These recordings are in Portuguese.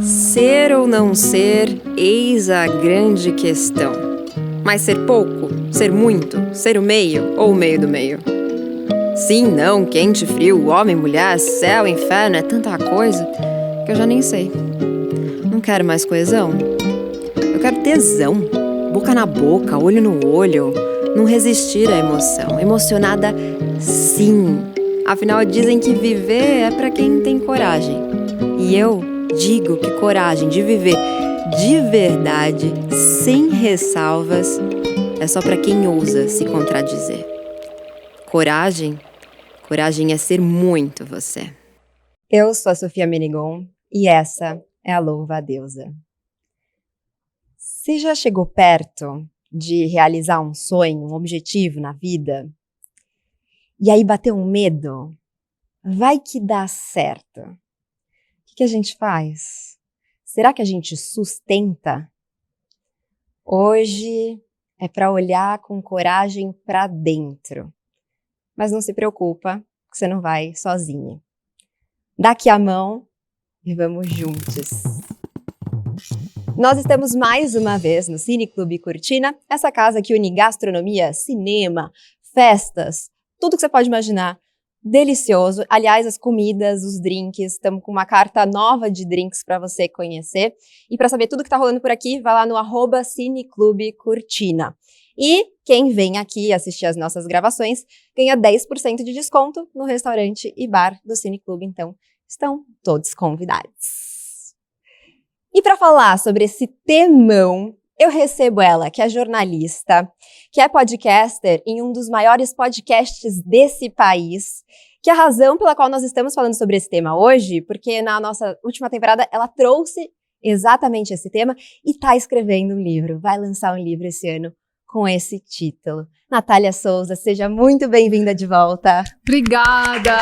Ser ou não ser, eis a grande questão. Mas ser pouco, ser muito, ser o meio ou o meio do meio? Sim, não, quente, frio, homem, mulher, céu, inferno, é tanta coisa que eu já nem sei. Não quero mais coesão. Eu quero tesão, boca na boca, olho no olho, não resistir à emoção, emocionada sim. Afinal, dizem que viver é pra quem tem coragem. E eu digo que coragem de viver de verdade, sem ressalvas, é só pra quem ousa se contradizer. Coragem é ser muito você. Eu sou a Sofia Menegon e essa é a Louva a Deusa. Você já chegou perto de realizar um sonho, um objetivo na vida? E aí bateu um medo? Vai que dá certo. O que a gente faz? Será que a gente sustenta? Hoje é para olhar com coragem para dentro. Mas não se preocupa, que você não vai sozinha. Dá aqui a mão e vamos juntos. Nós estamos mais uma vez no Cine Clube Cortina, essa casa que une gastronomia, cinema, festas, tudo que você pode imaginar. Delicioso. Aliás, as comidas, os drinks, estamos com uma carta nova de drinks para você conhecer. E para saber tudo que tá rolando por aqui, vai lá no @cineclubecortina. E quem vem aqui assistir as nossas gravações ganha 10% de desconto no restaurante e bar do Cine Clube. Então, estão todos convidados. E para falar sobre esse temão, eu recebo ela, que é jornalista, que é podcaster em um dos maiores podcasts desse país, que é a razão pela qual nós estamos falando sobre esse tema hoje, porque na nossa última temporada ela trouxe exatamente esse tema e está escrevendo um livro, vai lançar um livro esse ano com esse título. Natália Souza, seja muito bem-vinda de volta. Obrigada!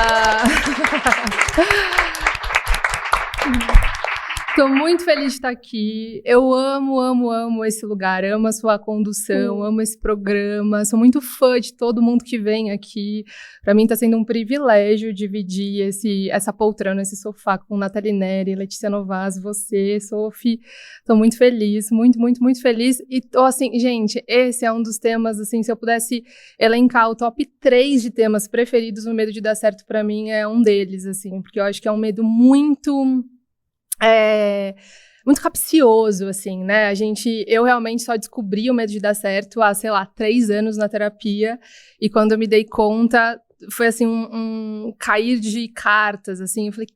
Estou muito feliz de estar aqui. Eu amo esse lugar, amo a sua condução, amo esse programa. Sou muito fã de todo mundo que vem aqui. Para mim está sendo um privilégio dividir essa poltrona, esse sofá com Nathalie Neri, Letícia Novas, você, Sophie. Estou muito feliz, muito feliz. E tô assim, gente, esse é um dos temas, assim, se eu pudesse elencar o top 3 de temas preferidos, o medo de dar certo para mim é um deles, assim, porque eu acho que é um medo muito capcioso, assim, né? Eu realmente só descobri o medo de dar certo há, 3 anos na terapia, e quando eu me dei conta, foi assim, um cair de cartas, assim, eu falei,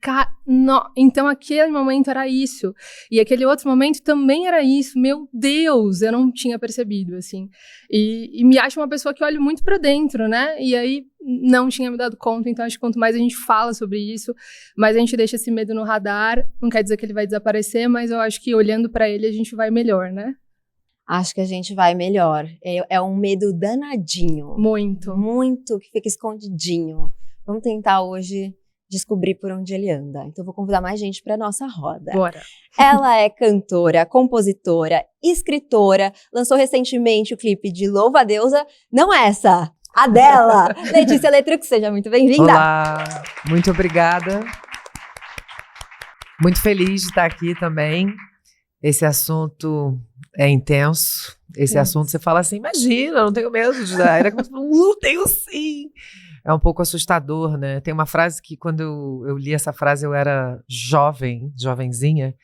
então aquele momento era isso, e aquele outro momento também era isso, meu Deus, eu não tinha percebido, assim, e me acho uma pessoa que olha muito pra dentro, né, e aí não tinha me dado conta, então acho que quanto mais a gente fala sobre isso, mais a gente deixa esse medo no radar, não quer dizer que ele vai desaparecer, mas eu acho que olhando pra ele a gente vai melhor, né? Acho que a gente vai melhor. É um medo danadinho. Muito, que fica escondidinho. Vamos tentar hoje descobrir por onde ele anda. Então vou convidar mais gente para nossa roda. Bora! Ela é cantora, compositora, escritora, lançou recentemente o clipe de Louva a Deusa, não essa, a dela, Letícia Letrux, seja muito bem-vinda. Olá, muito obrigada. Muito feliz de estar aqui também. Esse assunto é intenso. Esse assunto você fala assim, imagina, não tenho medo de dar. Não tenho sim. É um pouco assustador, né? Tem uma frase que quando eu li essa frase eu era jovenzinha,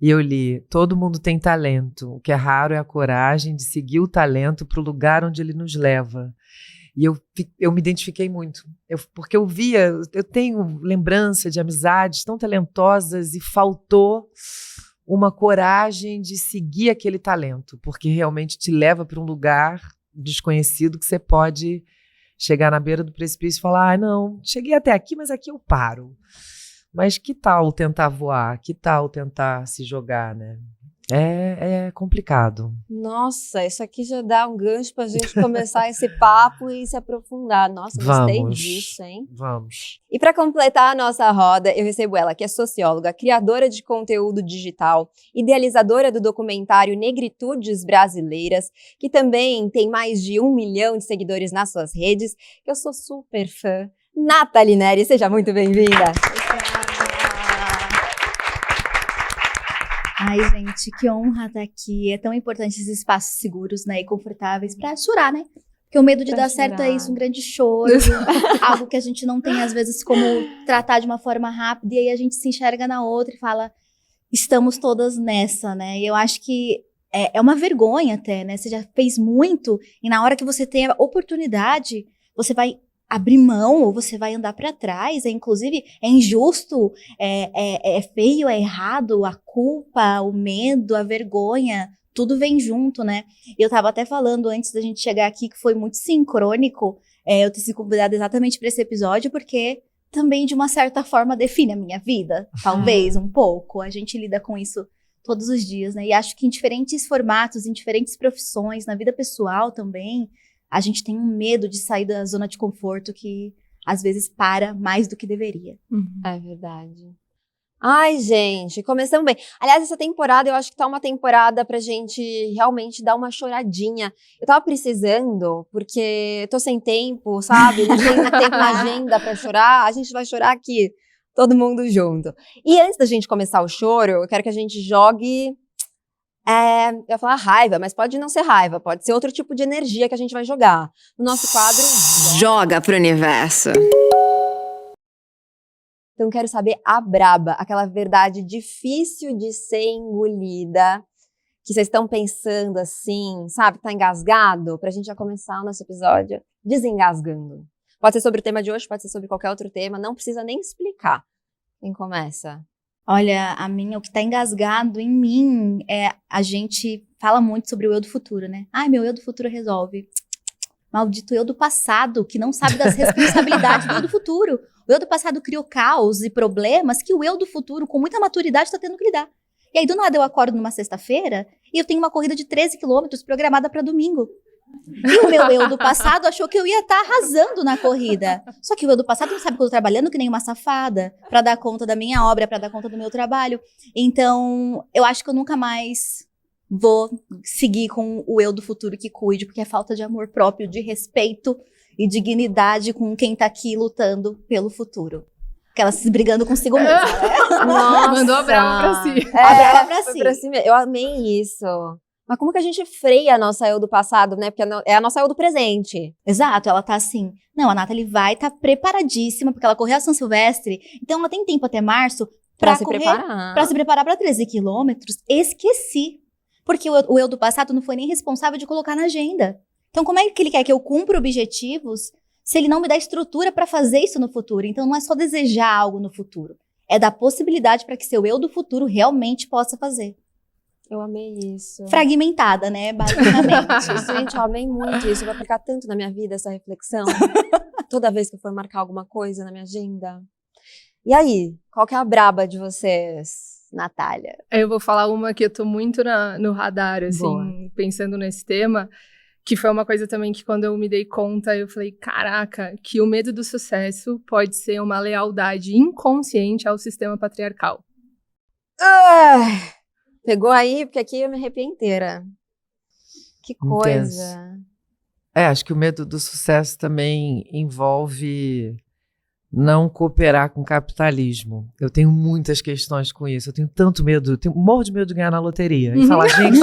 e eu li, todo mundo tem talento, o que é raro é a coragem de seguir o talento para o lugar onde ele nos leva. E eu me identifiquei muito, porque eu tenho lembrança de amizades tão talentosas e faltou uma coragem de seguir aquele talento, porque realmente te leva para um lugar desconhecido que você pode chegar na beira do precipício e falar, não, cheguei até aqui, mas aqui eu paro. Mas que tal tentar voar? Que tal tentar se jogar, né? É complicado. Nossa, isso aqui já dá um gancho pra gente começar esse papo e se aprofundar. Nossa, gostei disso, hein? Vamos. E para completar a nossa roda, eu recebo ela, que é socióloga, criadora de conteúdo digital, idealizadora do documentário Negritudes Brasileiras, que também tem mais de 1 milhão de seguidores nas suas redes, que eu sou super fã. Nathalie Neri, seja muito bem-vinda. Ai, gente, que honra estar aqui. É tão importante esses espaços seguros, né, e confortáveis pra chorar, né? Porque o medo de dar certo é isso, um grande choro, algo que a gente não tem, às vezes, como tratar de uma forma rápida, e aí a gente se enxerga na outra e fala, estamos todas nessa, né? E eu acho que é uma vergonha até, né? Você já fez muito, e na hora que você tem a oportunidade, você vai abrir mão ou você vai andar para trás, inclusive é injusto, é feio, é errado, a culpa, o medo, a vergonha, tudo vem junto, né? Eu tava até falando antes da gente chegar aqui que foi muito sincrônico eu ter sido convidada exatamente para esse episódio, porque também de uma certa forma define a minha vida, talvez um pouco, a gente lida com isso todos os dias, né? E acho que em diferentes formatos, em diferentes profissões, na vida pessoal também, a gente tem um medo de sair da zona de conforto que, às vezes, para mais do que deveria. É verdade. Ai, gente, começamos bem. Aliás, essa temporada, eu acho que tá uma temporada pra gente realmente dar uma choradinha. Eu tava precisando, porque tô sem tempo, sabe? Não tenho tempo na agenda pra chorar. A gente vai chorar aqui, todo mundo junto. E antes da gente começar o choro, eu quero que a gente jogue... eu ia falar raiva, mas pode não ser raiva, pode ser outro tipo de energia que a gente vai jogar. No nosso quadro... Joga pro universo. Então, quero saber a braba, aquela verdade difícil de ser engolida, que vocês estão pensando assim, sabe, tá engasgado, pra gente já começar o nosso episódio desengasgando. Pode ser sobre o tema de hoje, pode ser sobre qualquer outro tema, não precisa nem explicar. Quem começa? Olha, o que tá engasgado em mim a gente fala muito sobre o eu do futuro, né? Ai, meu eu do futuro resolve. Maldito eu do passado, que não sabe das responsabilidades do eu do futuro. O eu do passado criou caos e problemas que o eu do futuro, com muita maturidade, tá tendo que lidar. E aí, do nada, eu acordo numa sexta-feira e eu tenho uma corrida de 13 quilômetros programada para domingo. E o meu eu do passado achou que eu ia estar arrasando na corrida. Só que o eu do passado não sabe que eu tô trabalhando que nem uma safada pra dar conta da minha obra, pra dar conta do meu trabalho. Então, eu acho que eu nunca mais vou seguir com o eu do futuro que cuide, porque é falta de amor próprio, de respeito e dignidade com quem tá aqui lutando pelo futuro. Aquela se brigando consigo mesma, né? Nossa. Mandou a brava pra si. A brava pra si. Pra si mesmo. Eu amei isso. Mas como que a gente freia a nossa eu do passado, né? Porque é a nossa eu do presente. Exato, ela tá assim. Não, a Nathalie vai estar preparadíssima, porque ela correu a São Silvestre, então ela tem tempo até março pra se correr, preparar. pra se preparar pra 13 quilômetros. Esqueci. Porque o eu do passado não foi nem responsável de colocar na agenda. Então, como é que ele quer que eu cumpra objetivos se ele não me dá estrutura pra fazer isso no futuro? Então, não é só desejar algo no futuro. É dar possibilidade pra que seu eu do futuro realmente possa fazer. Eu amei isso. Fragmentada, né? Basicamente. Gente, eu amei muito isso. Eu vou aplicar tanto na minha vida essa reflexão. Toda vez que eu for marcar alguma coisa na minha agenda. E aí, qual que é a braba de vocês, Natália? Eu vou falar uma que eu tô muito no radar, assim, Boa. pensando nesse tema, que foi uma coisa também que quando eu me dei conta, eu falei, caraca, que o medo do sucesso pode ser uma lealdade inconsciente ao sistema patriarcal. Pegou aí, porque aqui eu me arrepio inteira. Que coisa. Acho que o medo do sucesso também envolve não cooperar com o capitalismo. Eu tenho muitas questões com isso. Eu tenho tanto medo, morro de medo de ganhar na loteria. E falar, gente,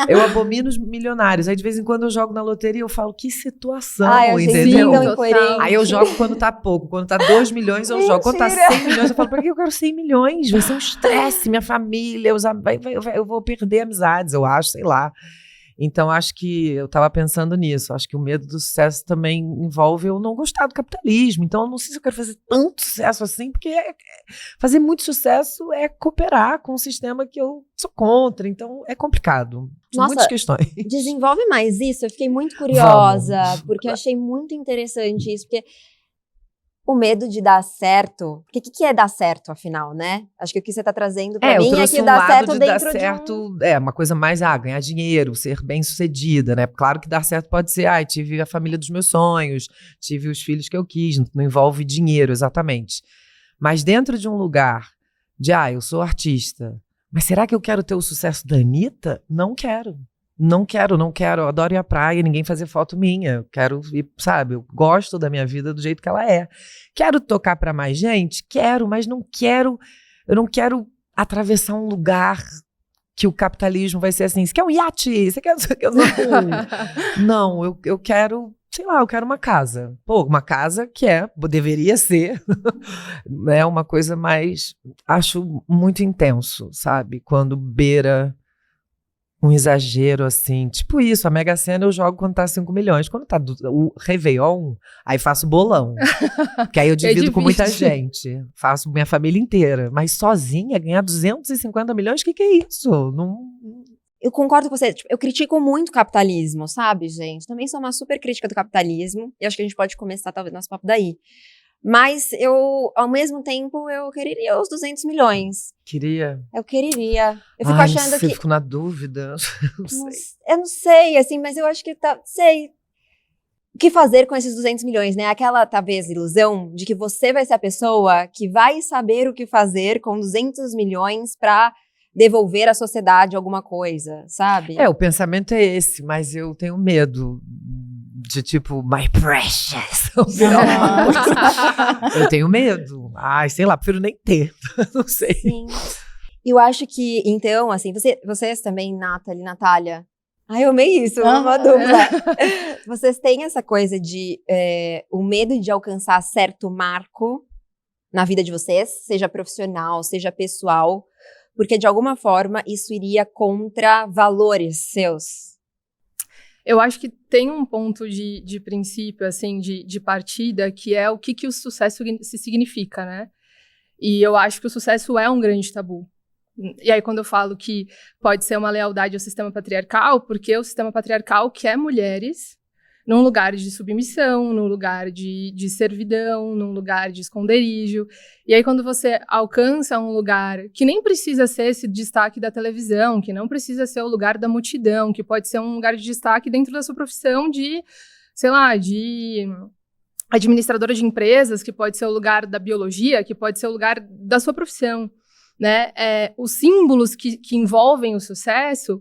eu abomino os milionários. Aí de vez em quando eu jogo na loteria e eu falo, que situação, entendeu? Aí eu jogo quando tá pouco. Quando tá 2 milhões eu jogo. Quando tá 100 milhões eu falo, pra que eu quero 100 milhões? Vai ser um estresse, minha família, eu vou perder amizades, eu acho, sei lá. Então, acho que eu estava pensando nisso. Acho que o medo do sucesso também envolve eu não gostar do capitalismo. Então, eu não sei se eu quero fazer tanto sucesso assim, porque fazer muito sucesso é cooperar com um sistema que eu sou contra. Então, é complicado. São muitas questões. Desenvolve mais isso. Eu fiquei muito curiosa, porque eu achei muito interessante isso. Porque o medo de dar certo. Porque o que é dar certo, afinal, né? Acho que o que você tá trazendo pra mim é que dar certo dentro de É uma coisa mais, ganhar dinheiro, ser bem-sucedida, né? Claro que dar certo pode ser, tive a família dos meus sonhos, tive os filhos que eu quis, não envolve dinheiro, exatamente. Mas dentro de um lugar de, eu sou artista, mas será que eu quero ter o sucesso da Anitta? Não quero. Não quero. Eu adoro ir à praia, ninguém fazer foto minha. Eu quero ir, sabe? Eu gosto da minha vida do jeito que ela é. Quero tocar pra mais gente? Quero, mas não quero. Eu não quero atravessar um lugar que o capitalismo vai ser assim, você quer um iate? Você quer... Não, eu quero, sei lá, eu quero uma casa. Pô, uma casa que deveria ser, né, uma coisa mais, acho muito intenso, sabe? Quando beira um exagero, assim, tipo isso, a Mega Sena eu jogo quando tá 5 milhões. Quando tá o Réveillon, aí faço bolão. Que aí eu divido com muita gente. Faço minha família inteira. Mas sozinha, ganhar 250 milhões, o que é isso? Não... Eu concordo com você. Tipo, eu critico muito o capitalismo, sabe, gente? Também sou uma super crítica do capitalismo. E acho que a gente pode começar, talvez, nosso papo daí. Mas eu, ao mesmo tempo, eu quereria os 200 milhões. Queria? Eu quereria. Eu fico achando que... Eu fico na dúvida. Não sei. Eu não sei, assim, mas eu acho que sei. O que fazer com esses 200 milhões, né? Aquela, talvez, ilusão de que você vai ser a pessoa que vai saber o que fazer com 200 milhões pra devolver à sociedade alguma coisa, sabe? O pensamento é esse, mas eu tenho medo de tipo, my precious. Eu tenho medo. Ai, sei lá, prefiro nem ter. Não sei. Sim. Eu acho que, então, assim, vocês também, Nathalie, Natália. Ai, eu amei isso, uma dupla. Vocês têm essa coisa de o medo de alcançar certo marco na vida de vocês, seja profissional, seja pessoal, porque de alguma forma isso iria contra valores seus. Eu acho que tem um ponto de princípio, assim, de partida, que é o que o sucesso se significa, né? E eu acho que o sucesso é um grande tabu. E aí, quando eu falo que pode ser uma lealdade ao sistema patriarcal, porque o sistema patriarcal quer mulheres num lugar de submissão, num lugar de servidão, num lugar de esconderijo. E aí, quando você alcança um lugar que nem precisa ser esse destaque da televisão, que não precisa ser o lugar da multidão, que pode ser um lugar de destaque dentro da sua profissão de, sei lá, de administradora de empresas, que pode ser o lugar da biologia, que pode ser o lugar da sua profissão, né? Os símbolos que envolvem o sucesso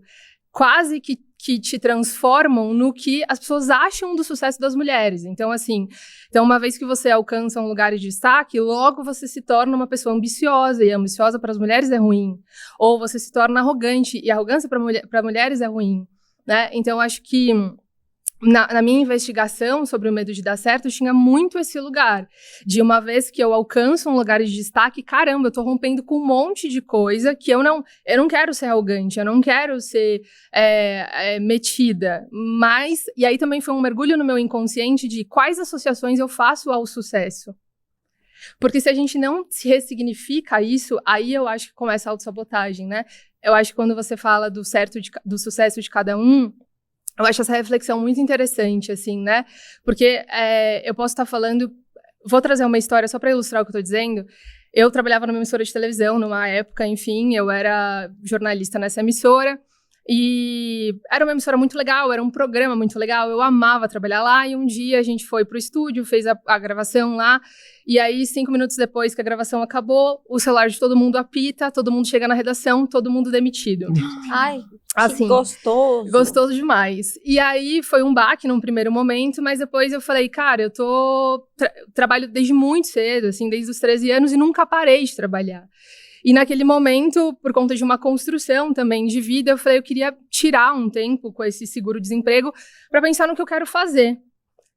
quase que te transformam no que as pessoas acham do sucesso das mulheres. Então, assim, uma vez que você alcança um lugar de destaque, logo você se torna uma pessoa ambiciosa, e ambiciosa para as mulheres é ruim. Ou você se torna arrogante, e arrogância para mulheres é ruim, né? Então, acho que na minha investigação sobre o medo de dar certo, tinha muito esse lugar. De uma vez que eu alcanço um lugar de destaque, caramba, eu tô rompendo com um monte de coisa que eu não quero ser arrogante, eu não quero ser metida. Mas, e aí também foi um mergulho no meu inconsciente de quais associações eu faço ao sucesso. Porque se a gente não se ressignifica isso, aí eu acho que começa a autossabotagem, né? Eu acho que quando você fala do sucesso de cada um, eu acho essa reflexão muito interessante, assim, né? Porque eu posso estar falando... Vou trazer uma história só para ilustrar o que eu estou dizendo. Eu trabalhava numa emissora de televisão, numa época, enfim, eu era jornalista nessa emissora. E era uma emissora muito legal, era um programa muito legal, eu amava trabalhar lá. E um dia a gente foi pro estúdio, fez a gravação lá. E aí, 5 minutos depois que a gravação acabou, o celular de todo mundo apita, todo mundo chega na redação, todo mundo demitido. Ai, assim, que gostoso. Gostoso demais. E aí, foi um baque num primeiro momento, mas depois eu falei, cara, eu trabalho desde muito cedo, assim, desde os 13 anos, e nunca parei de trabalhar. E naquele momento, por conta de uma construção também de vida, eu falei, eu queria tirar um tempo com esse seguro-desemprego para pensar no que eu quero fazer.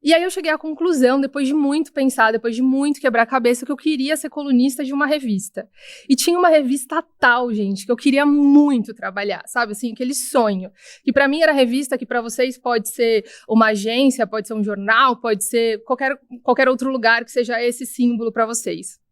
E aí eu cheguei à conclusão, depois de muito pensar, depois de muito quebrar a cabeça, que eu queria ser colunista de uma revista. E tinha uma revista tal, gente, que eu queria muito trabalhar, sabe? Assim, aquele sonho. Que para mim era revista, que para vocês pode ser uma agência, pode ser um jornal, pode ser qualquer outro lugar que seja esse símbolo para vocês.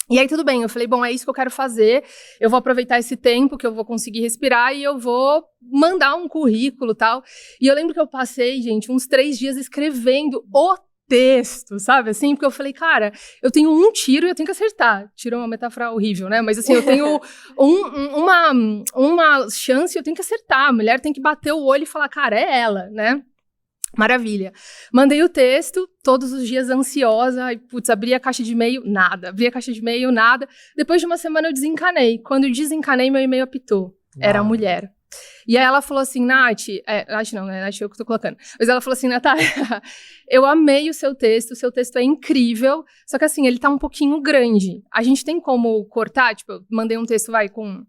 E aí, tudo bem, eu falei, bom, é isso que eu quero fazer, eu vou aproveitar esse tempo que eu vou conseguir respirar e eu vou mandar um currículo e tal. E eu lembro que eu passei, gente, uns 3 dias escrevendo o texto, sabe, assim? Porque eu falei, cara, eu tenho um tiro e eu tenho que acertar. Tiro é uma metáfora horrível, né? Mas assim, eu tenho uma chance e eu tenho que acertar. A mulher tem que bater o olho e falar, cara, é ela, né? Maravilha. Mandei o texto, todos os dias ansiosa, e, putz, abri a caixa de e-mail, nada. Abri a caixa de e-mail, nada. Depois de uma semana eu desencanei. Quando eu desencanei, meu e-mail apitou. Era a mulher. E aí ela falou assim, Nath, Nath não, né? Nath eu que tô colocando. Mas ela falou assim, Natália, eu amei o seu texto é incrível, só que assim, ele tá um pouquinho grande. A gente tem como cortar? Tipo, eu mandei um texto, com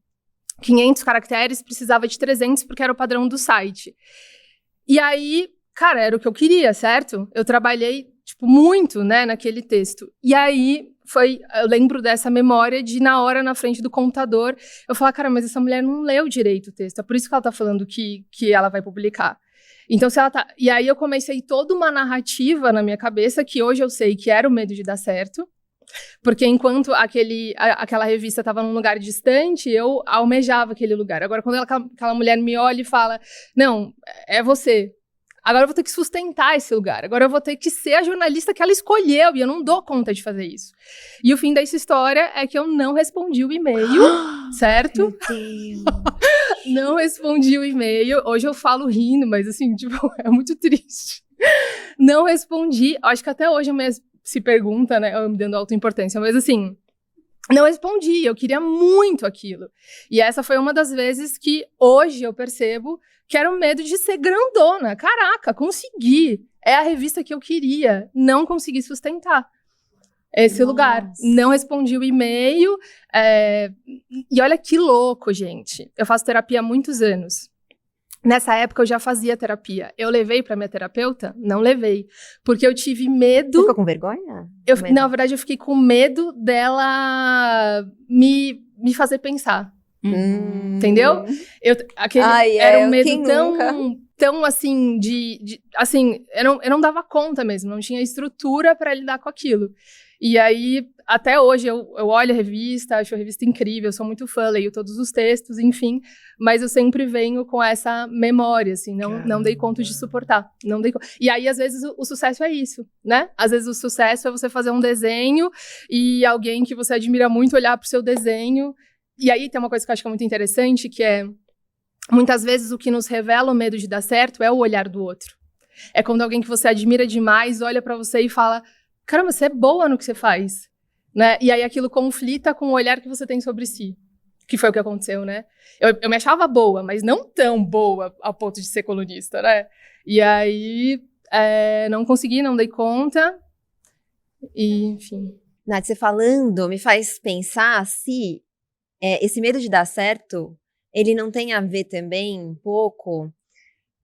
500 caracteres, precisava de 300 porque era o padrão do site. E aí, cara, era o que eu queria, certo? Eu trabalhei, tipo, muito, né, naquele texto. E aí, eu lembro dessa memória de, na hora, na frente do computador, eu falar, cara, mas essa mulher não leu direito o texto, é por isso que ela tá falando que ela vai publicar. Então, se ela tá... E aí eu comecei toda uma narrativa na minha cabeça, que hoje eu sei que era o medo de dar certo, porque enquanto aquela revista estava num lugar distante, eu almejava aquele lugar. Agora, quando aquela mulher me olha e fala, não, é você. Agora eu vou ter que sustentar esse lugar. Agora eu vou ter que ser a jornalista que ela escolheu, e eu não dou conta de fazer isso. E o fim dessa história é que eu não respondi o e-mail, certo? Meu Deus. Não respondi o e-mail. Hoje eu falo rindo, mas assim, tipo, é muito triste. Não respondi. Acho que até hoje a mulher se pergunta, né? Eu me dando autoimportância, mas assim, não respondi. Eu queria muito aquilo. E essa foi uma das vezes que hoje eu percebo que era o medo de ser grandona. Caraca, consegui. É a revista que eu queria. Não consegui sustentar esse lugar. Não respondi o e-mail. E olha que louco, gente. Eu faço terapia há muitos anos. Nessa época eu já fazia terapia. Eu levei pra minha terapeuta? Não levei. Porque eu tive medo... Você ficou com vergonha? Na verdade, eu fiquei com medo dela me fazer pensar. Entendeu? Era um medo tão assim, assim, eu não dava conta mesmo, não tinha estrutura para lidar com aquilo. E aí, até hoje, eu olho a revista, acho a revista incrível, sou muito fã, leio todos os textos, enfim, mas eu sempre venho com essa memória, assim, não dei conta de suportar. E aí, às vezes, o sucesso é isso, né? Às vezes, o sucesso é você fazer um desenho e alguém que você admira muito olhar pro seu desenho. E aí tem uma coisa que eu acho que é muito interessante, que é, muitas vezes o que nos revela o medo de dar certo é o olhar do outro. É quando alguém que você admira demais olha pra você e fala, caramba, você é boa no que você faz, né? E aí aquilo conflita com o olhar que você tem sobre si, que foi o que aconteceu, né? Eu me achava boa, mas não tão boa ao ponto de ser colunista, né? E aí não consegui, não dei conta, e enfim. Nath, você falando me faz pensar se esse medo de dar certo, ele não tem a ver também um pouco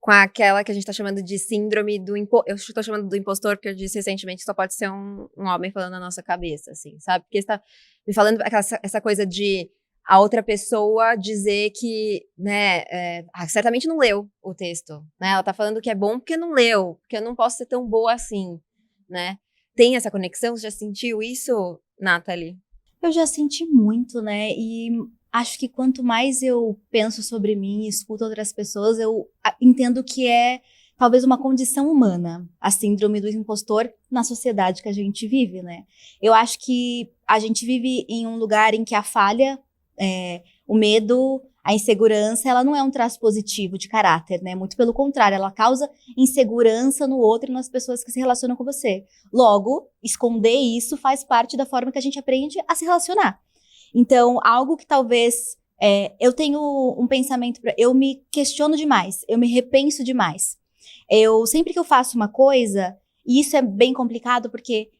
com aquela que a gente tá chamando de síndrome do impostor. Eu estou chamando do impostor porque eu disse recentemente que só pode ser um homem falando na nossa cabeça, assim, sabe? Porque você tá me falando essa coisa de a outra pessoa dizer que, né, certamente não leu o texto, né? Ela tá falando que é bom porque não leu, porque eu não posso ser tão boa assim, né? Tem essa conexão? Você já sentiu isso, Nathalie? Eu já senti muito, né? E acho que quanto mais eu penso sobre mim e escuto outras pessoas, eu entendo que é talvez uma condição humana, a síndrome do impostor na sociedade que a gente vive, né? Eu acho que a gente vive em um lugar em que a falha, o medo, a insegurança, ela não é um traço positivo de caráter, né? Muito pelo contrário, ela causa insegurança no outro e nas pessoas que se relacionam com você. Logo, esconder isso faz parte da forma que a gente aprende a se relacionar. Então, algo que talvez... eu tenho um pensamento... Eu me questiono demais, eu me repenso demais. Sempre que eu faço uma coisa, e isso é bem complicado porque...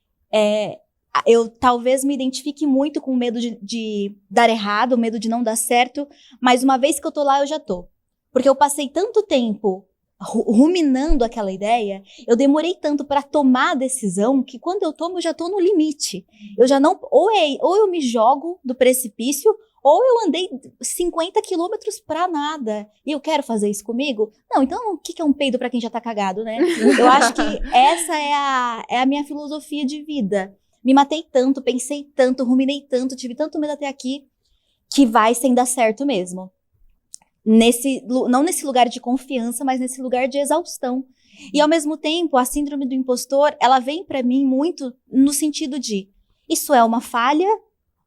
eu talvez me identifique muito com o medo de dar errado, o medo de não dar certo, mas uma vez que eu tô lá, eu já tô. Porque eu passei tanto tempo ruminando aquela ideia, eu demorei tanto para tomar a decisão, que quando eu tomo, eu já tô no limite. Eu já não... Ou eu me jogo do precipício, ou eu andei 50 quilômetros pra nada. E eu quero fazer isso comigo? Não, então o que é um peido pra quem já tá cagado, né? Eu acho que essa é a minha filosofia de vida. Me matei tanto, pensei tanto, ruminei tanto, tive tanto medo até aqui, que vai sem dar certo mesmo. Não nesse lugar de confiança, mas nesse lugar de exaustão. E ao mesmo tempo, a síndrome do impostor, ela vem pra mim muito no sentido de, isso é uma falha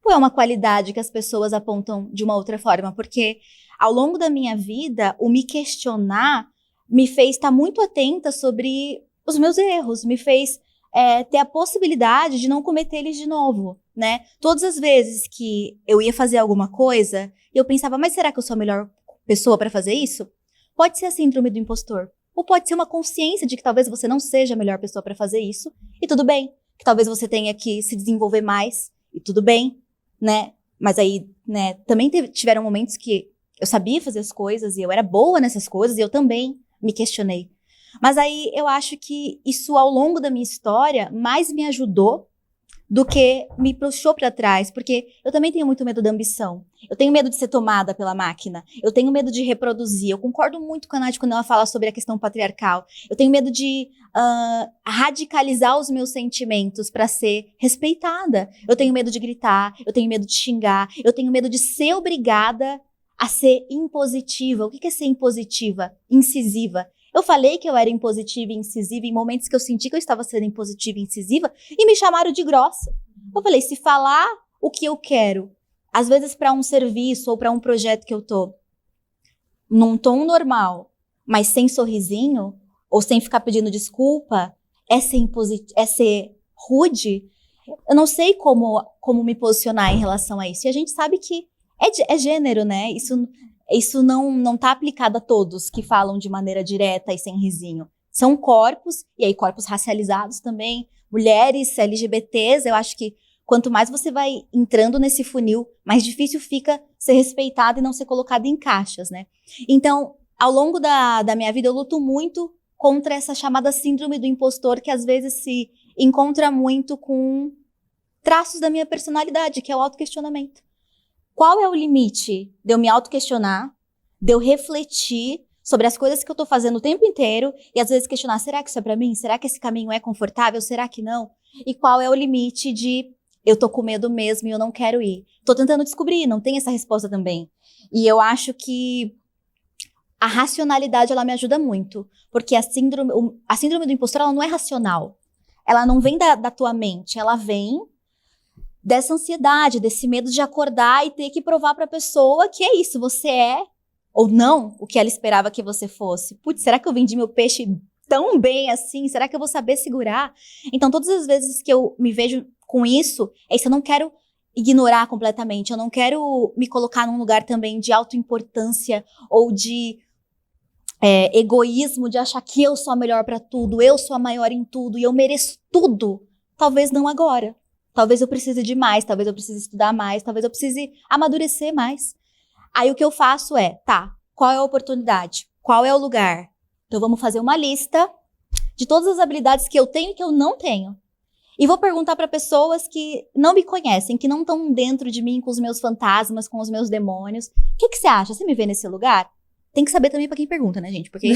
ou é uma qualidade que as pessoas apontam de uma outra forma? Porque ao longo da minha vida, o me questionar me fez estar muito atenta sobre os meus erros, me fez ter a possibilidade de não cometer eles de novo, né? Todas as vezes que eu ia fazer alguma coisa, eu pensava, mas será que eu sou a melhor pessoa para fazer isso? Pode ser a síndrome do impostor, ou pode ser uma consciência de que talvez você não seja a melhor pessoa para fazer isso, e tudo bem, que talvez você tenha que se desenvolver mais, e tudo bem, né? Mas aí, né, também tiveram momentos que Eu sabia fazer as coisas e eu era boa nessas coisas e eu também me questionei. Mas aí eu acho que isso, ao longo da minha história, mais me ajudou do que me puxou para trás, porque eu também tenho muito medo da ambição. Eu tenho medo de ser tomada pela máquina. Eu tenho medo de reproduzir. Eu concordo muito com a Nath quando ela fala sobre a questão patriarcal. Eu tenho medo de radicalizar os meus sentimentos para ser respeitada. Eu tenho medo de gritar. Eu tenho medo de xingar. Eu tenho medo de ser obrigada a ser impositiva. O que é ser impositiva? Incisiva. Eu falei que eu era impositiva e incisiva em momentos que eu senti que eu estava sendo impositiva e incisiva e me chamaram de grossa. Eu falei, se falar o que eu quero, às vezes para um serviço ou para um projeto que eu tô num tom normal, mas sem sorrisinho, ou sem ficar pedindo desculpa, é ser rude, eu não sei como me posicionar em relação a isso. E a gente sabe que é gênero, né? Isso não tá aplicado a todos que falam de maneira direta e sem risinho. São corpos, e aí corpos racializados também, mulheres, LGBTs, eu acho que quanto mais você vai entrando nesse funil, mais difícil fica ser respeitado e não ser colocado em caixas, né? Então, ao longo da minha vida, eu luto muito contra essa chamada síndrome do impostor, que às vezes se encontra muito com traços da minha personalidade, que é o autoquestionamento. Qual é o limite de eu me autoquestionar, de eu refletir sobre as coisas que eu tô fazendo o tempo inteiro e às vezes questionar, será que isso é pra mim? Será que esse caminho é confortável? Será que não? E qual é o limite de eu tô com medo mesmo e eu não quero ir? Tô tentando descobrir, não tem essa resposta também. E eu acho que a racionalidade, ela me ajuda muito, porque a síndrome do impostor, ela não é racional. Ela não vem da tua mente, ela vem dessa ansiedade, desse medo de acordar e ter que provar para a pessoa que é isso, você é ou não o que ela esperava que você fosse. Putz, será que eu vendi meu peixe tão bem assim? Será que eu vou saber segurar? Então, todas as vezes que eu me vejo com isso, é isso, eu não quero ignorar completamente, eu não quero me colocar num lugar também de autoimportância ou de egoísmo, de achar que eu sou a melhor para tudo, eu sou a maior em tudo e eu mereço tudo. Talvez não agora. Talvez eu precise de mais, talvez eu precise estudar mais, talvez eu precise amadurecer mais. Aí o que eu faço qual é a oportunidade? Qual é o lugar? Então vamos fazer uma lista de todas as habilidades que eu tenho e que eu não tenho. E vou perguntar para pessoas que não me conhecem, que não estão dentro de mim com os meus fantasmas, com os meus demônios. O que você acha? Você me vê nesse lugar? Tem que saber também pra quem pergunta, né, gente? Porque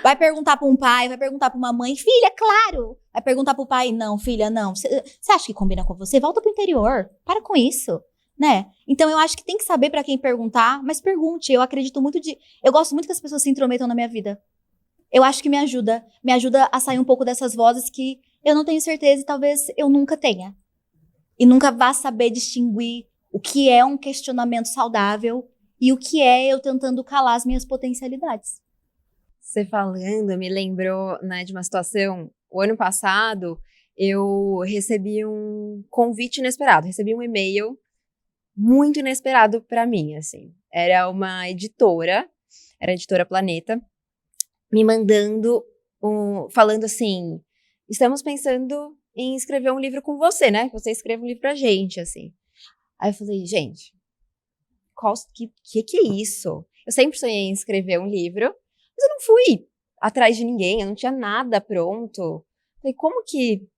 vai perguntar pra um pai, vai perguntar pra uma mãe, filha, claro! Vai perguntar pro pai, não, filha, não. Você acha que combina com você? Volta pro interior. Para com isso, né? Então eu acho que tem que saber pra quem perguntar, mas pergunte. Eu gosto muito que as pessoas se intrometam na minha vida. Eu acho que me ajuda a sair um pouco dessas vozes que eu não tenho certeza e talvez eu nunca tenha. E nunca vá saber distinguir o que é um questionamento saudável e o que é eu tentando calar as minhas potencialidades. Você falando me lembrou, né, de uma situação. O ano passado, eu recebi um convite inesperado. Recebi um e-mail muito inesperado para mim, assim. Era uma editora, era a editora Planeta, me mandando, falando assim, estamos pensando em escrever um livro com você, né? Você escreve um livro pra gente, assim. Aí eu falei, gente, que é isso? Eu sempre sonhei em escrever um livro, mas eu não fui atrás de ninguém, eu não tinha nada pronto. Falei, como que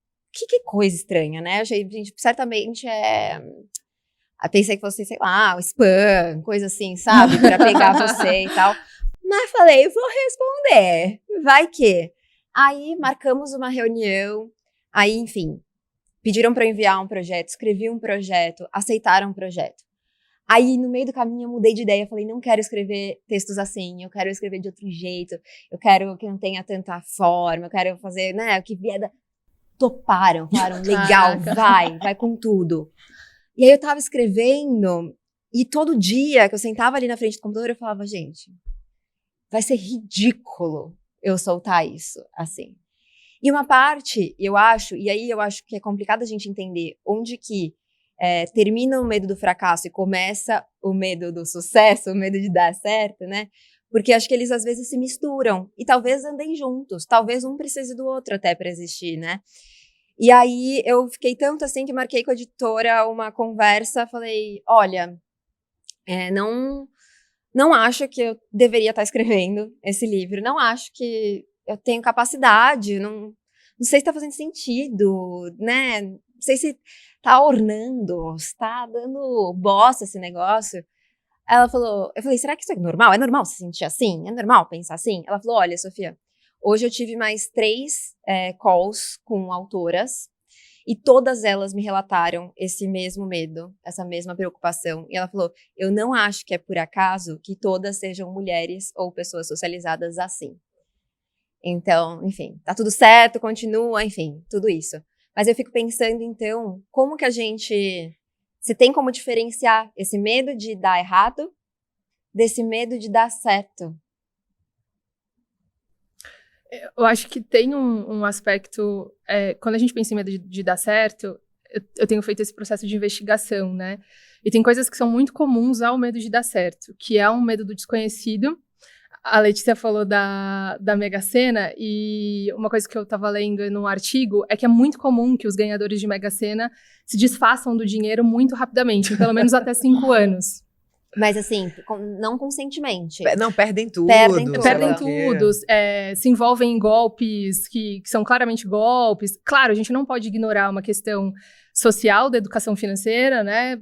coisa estranha, né? Eu achei, gente, certamente eu pensei que fosse, sei lá, um spam, coisa assim, sabe? Pra pegar você e tal. Mas falei, vou responder, vai que. Aí marcamos uma reunião, aí, enfim, pediram pra eu enviar um projeto, escrevi um projeto, aceitaram um projeto. Aí, no meio do caminho, eu mudei de ideia. Falei, não quero escrever textos assim. Eu quero escrever de outro jeito. Eu quero que não tenha tanta forma. Eu quero fazer, né, o que vier da... Toparam, falaram, legal, vai com tudo. E aí, eu tava escrevendo. E todo dia que eu sentava ali na frente do computador, eu falava, gente, vai ser ridículo eu soltar isso, assim. E uma parte, eu acho, e aí eu acho que é complicado a gente entender onde que termina o medo do fracasso e começa o medo do sucesso, o medo de dar certo, né? Porque acho que eles às vezes se misturam e talvez andem juntos, talvez um precise do outro até para existir, né? E aí eu fiquei tanto assim que marquei com a editora uma conversa, falei, olha, Não acho que eu deveria estar escrevendo esse livro. Não acho que eu tenho capacidade. Não sei se está fazendo sentido, né? Não sei se tá ornando, se tá dando bosta esse negócio. Ela falou, eu falei, será que isso é normal? É normal se sentir assim? É normal pensar assim? Ela falou, olha, Sofia, hoje eu tive mais 3 calls com autoras e todas elas me relataram esse mesmo medo, essa mesma preocupação. E ela falou, eu não acho que é por acaso que todas sejam mulheres ou pessoas socializadas assim. Então, enfim, tá tudo certo, continua, enfim, tudo isso. Mas eu fico pensando, então, como que a gente... Se tem como diferenciar esse medo de dar errado desse medo de dar certo? Eu acho que tem um aspecto... quando a gente pensa em medo de dar certo, eu tenho feito esse processo de investigação, né? E tem coisas que são muito comuns ao medo de dar certo, que é um medo do desconhecido. A Letícia falou da Mega Sena, e uma coisa que eu estava lendo num artigo é que é muito comum que os ganhadores de Mega Sena se desfaçam do dinheiro muito rapidamente, pelo menos até 5 anos. Mas assim, não conscientemente. Não, perdem tudo. Perdem tudo, se envolvem em golpes que são claramente golpes. Claro, a gente não pode ignorar uma questão social da educação financeira, né?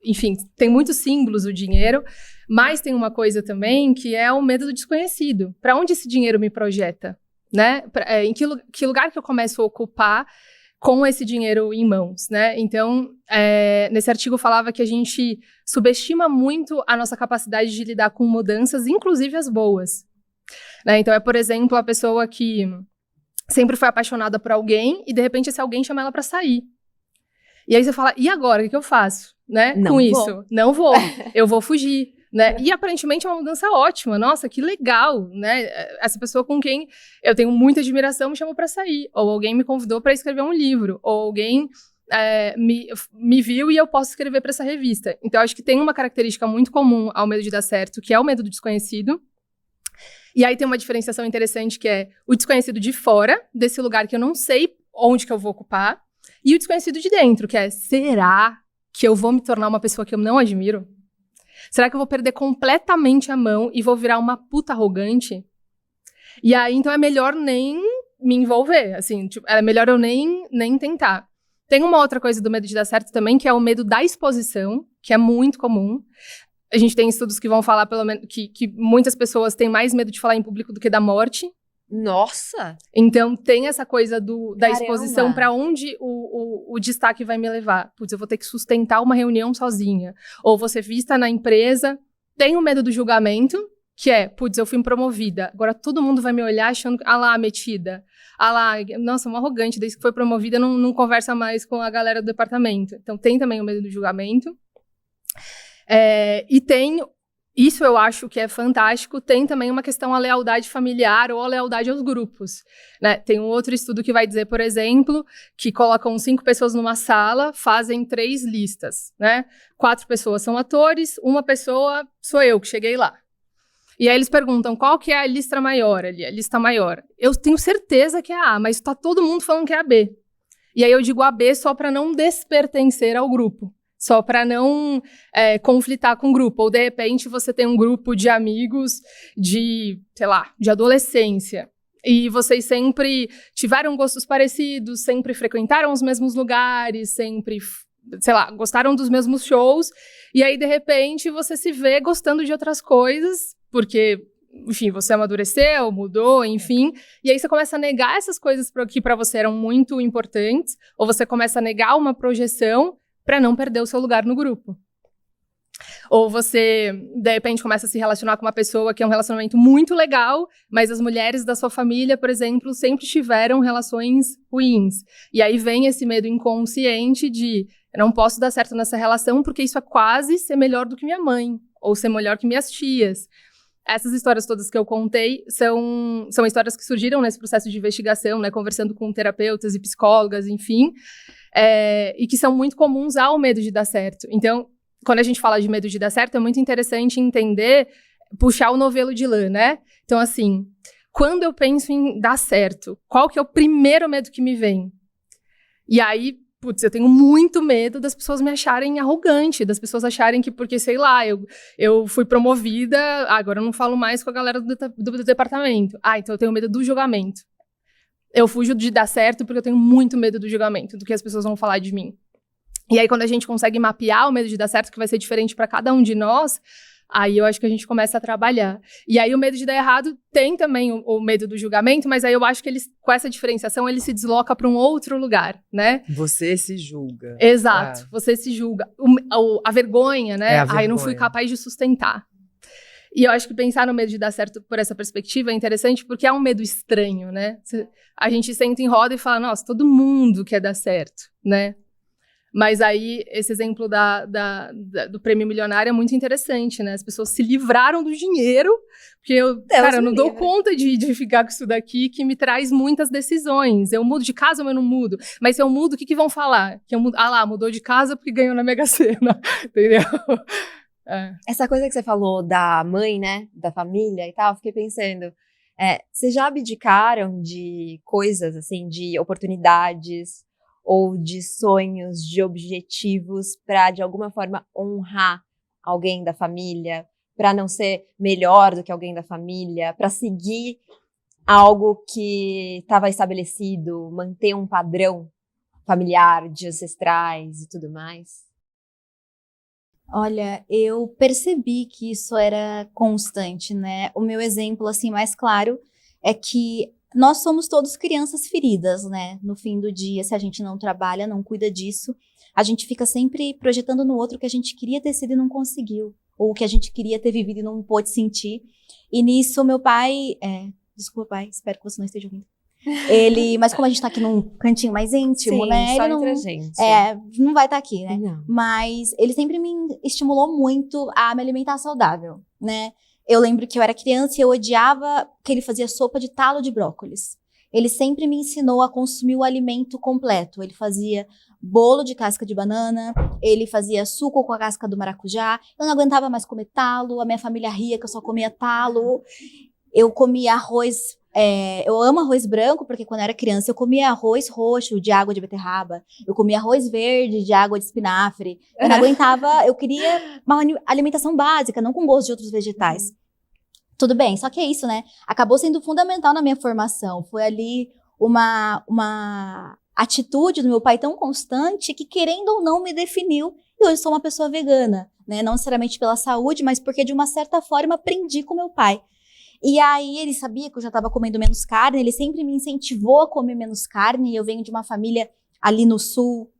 Enfim, tem muitos símbolos o dinheiro, mas tem uma coisa também que é o medo do desconhecido. Para onde esse dinheiro me projeta? Né? Em que lugar que eu começo a ocupar com esse dinheiro em mãos, né? Então, nesse artigo falava que a gente subestima muito a nossa capacidade de lidar com mudanças, inclusive as boas. Né? Então, por exemplo, a pessoa que sempre foi apaixonada por alguém e, de repente, esse alguém chama ela para sair. E aí você fala, e agora? O que eu faço? Né? Não Com vou. isso? Não vou. Eu vou fugir. Né? E aparentemente é uma mudança ótima. Nossa, que legal, né? Essa pessoa com quem eu tenho muita admiração me chamou para sair, ou alguém me convidou para escrever um livro, ou alguém me viu e eu posso escrever para essa revista. Então, eu acho que tem uma característica muito comum ao medo de dar certo, que é o medo do desconhecido. E aí tem uma diferenciação interessante, que é o desconhecido de fora, desse lugar que eu não sei onde que eu vou ocupar, e o desconhecido de dentro, que é, será que eu vou me tornar uma pessoa que eu não admiro? Será que eu vou perder completamente a mão e vou virar uma puta arrogante? E aí, então, é melhor nem me envolver, assim, tipo, é melhor eu nem tentar. Tem uma outra coisa do medo de dar certo também, que é o medo da exposição, que é muito comum. A gente tem estudos que vão falar, pelo menos, que muitas pessoas têm mais medo de falar em público do que da morte. Nossa! Então, tem essa coisa da Caramba. exposição, para onde o destaque vai me levar. Putz, eu vou ter que sustentar uma reunião sozinha. Ou vou ser vista na empresa. Tenho medo do julgamento, que é, putz, eu fui promovida. Agora todo mundo vai me olhar achando, lá, metida. Lá, nossa, uma arrogante, desde que foi promovida, não conversa mais com a galera do departamento. Então, tem também o medo do julgamento. E tem... Isso eu acho que é fantástico. Tem também uma questão a lealdade familiar ou a lealdade aos grupos. Né? Tem um outro estudo que vai dizer, por exemplo, que colocam 5 pessoas numa sala, fazem 3 listas. Né? 4 pessoas são atores, 1 pessoa sou eu que cheguei lá. E aí eles perguntam qual que é a lista maior ali, a lista maior. Eu tenho certeza que é a A, mas está todo mundo falando que é a B. E aí eu digo a B só para não despertencer ao grupo. Só para não conflitar com o grupo. Ou, de repente, você tem um grupo de amigos de, sei lá, de adolescência. E vocês sempre tiveram gostos parecidos, sempre frequentaram os mesmos lugares, sempre, sei lá, gostaram dos mesmos shows. E aí, de repente, você se vê gostando de outras coisas, porque, enfim, você amadureceu, mudou, enfim. E aí você começa a negar essas coisas que para você eram muito importantes. Ou você começa a negar uma projeção para não perder o seu lugar no grupo. Ou você, de repente, começa a se relacionar com uma pessoa que é um relacionamento muito legal, mas as mulheres da sua família, por exemplo, sempre tiveram relações ruins. E aí vem esse medo inconsciente de eu não posso dar certo nessa relação porque isso é quase ser melhor do que minha mãe, ou ser melhor que minhas tias. Essas histórias todas que eu contei são histórias que surgiram nesse processo de investigação, né, conversando com terapeutas e psicólogas, enfim, e que são muito comuns ao medo de dar certo. Então, quando a gente fala de medo de dar certo, é muito interessante entender, puxar o novelo de lã, né? Então, assim, quando eu penso em dar certo, qual que é o primeiro medo que me vem? E aí, putz, eu tenho muito medo das pessoas me acharem arrogante, das pessoas acharem que porque, sei lá, eu fui promovida, agora eu não falo mais com a galera do departamento. Então eu tenho medo do julgamento. Eu fujo de dar certo porque eu tenho muito medo do julgamento, do que as pessoas vão falar de mim. E aí, quando a gente consegue mapear o medo de dar certo, que vai ser diferente para cada um de nós, aí eu acho que a gente começa a trabalhar. E aí, o medo de dar errado tem também o medo do julgamento, mas aí eu acho que com essa diferenciação, ele se desloca para um outro lugar, né? Você se julga. Exato, você se julga. A vergonha, né? A vergonha. Eu não fui capaz de sustentar. E eu acho que pensar no medo de dar certo por essa perspectiva é interessante, porque é um medo estranho, né? A gente senta em roda e fala, nossa, todo mundo quer dar certo, né? Mas aí, esse exemplo do prêmio milionário é muito interessante, né? As pessoas se livraram do dinheiro, porque eu não dou conta de ficar com isso daqui, que me traz muitas decisões. Eu mudo de casa ou eu não mudo? Mas se eu mudo, o que vão falar? Que eu mudo, mudou de casa porque ganhou na Mega Sena, entendeu? Essa coisa que você falou da mãe, né, da família e tal, fiquei pensando, vocês já abdicaram de coisas, assim, de oportunidades ou de sonhos, de objetivos para, de alguma forma, honrar alguém da família, para não ser melhor do que alguém da família, para seguir algo que estava estabelecido, manter um padrão familiar, de ancestrais e tudo mais? Olha, eu percebi que isso era constante, né? O meu exemplo, assim, mais claro é que nós somos todos crianças feridas, né? No fim do dia, se a gente não trabalha, não cuida disso, a gente fica sempre projetando no outro o que a gente queria ter sido e não conseguiu, ou o que a gente queria ter vivido e não pôde sentir. E nisso, meu pai... Desculpa, pai, espero que você não esteja ouvindo. Mas como a gente tá aqui num cantinho mais íntimo, Sim, né? Só ele entre a gente. Não vai estar aqui, né? Não. Mas ele sempre me estimulou muito a me alimentar saudável, né? Eu lembro que eu era criança e eu odiava que ele fazia sopa de talo de brócolis. Ele sempre me ensinou a consumir o alimento completo. Ele fazia bolo de casca de banana, ele fazia suco com a casca do maracujá. Eu não aguentava mais comer talo, a minha família ria que eu só comia talo. Eu comia arroz... eu amo arroz branco, porque quando eu era criança eu comia arroz roxo de água de beterraba, eu comia arroz verde de água de espinafre, eu não aguentava, eu queria uma alimentação básica, não com gosto de outros vegetais. Tudo bem, só que é isso, né? Acabou sendo fundamental na minha formação, foi ali uma atitude do meu pai tão constante que, querendo ou não, me definiu, e hoje sou uma pessoa vegana, né? Não necessariamente pela saúde, mas porque de uma certa forma aprendi com meu pai. E aí ele sabia que eu já estava comendo menos carne, ele sempre me incentivou a comer menos carne. Eu venho de uma família ali no sul,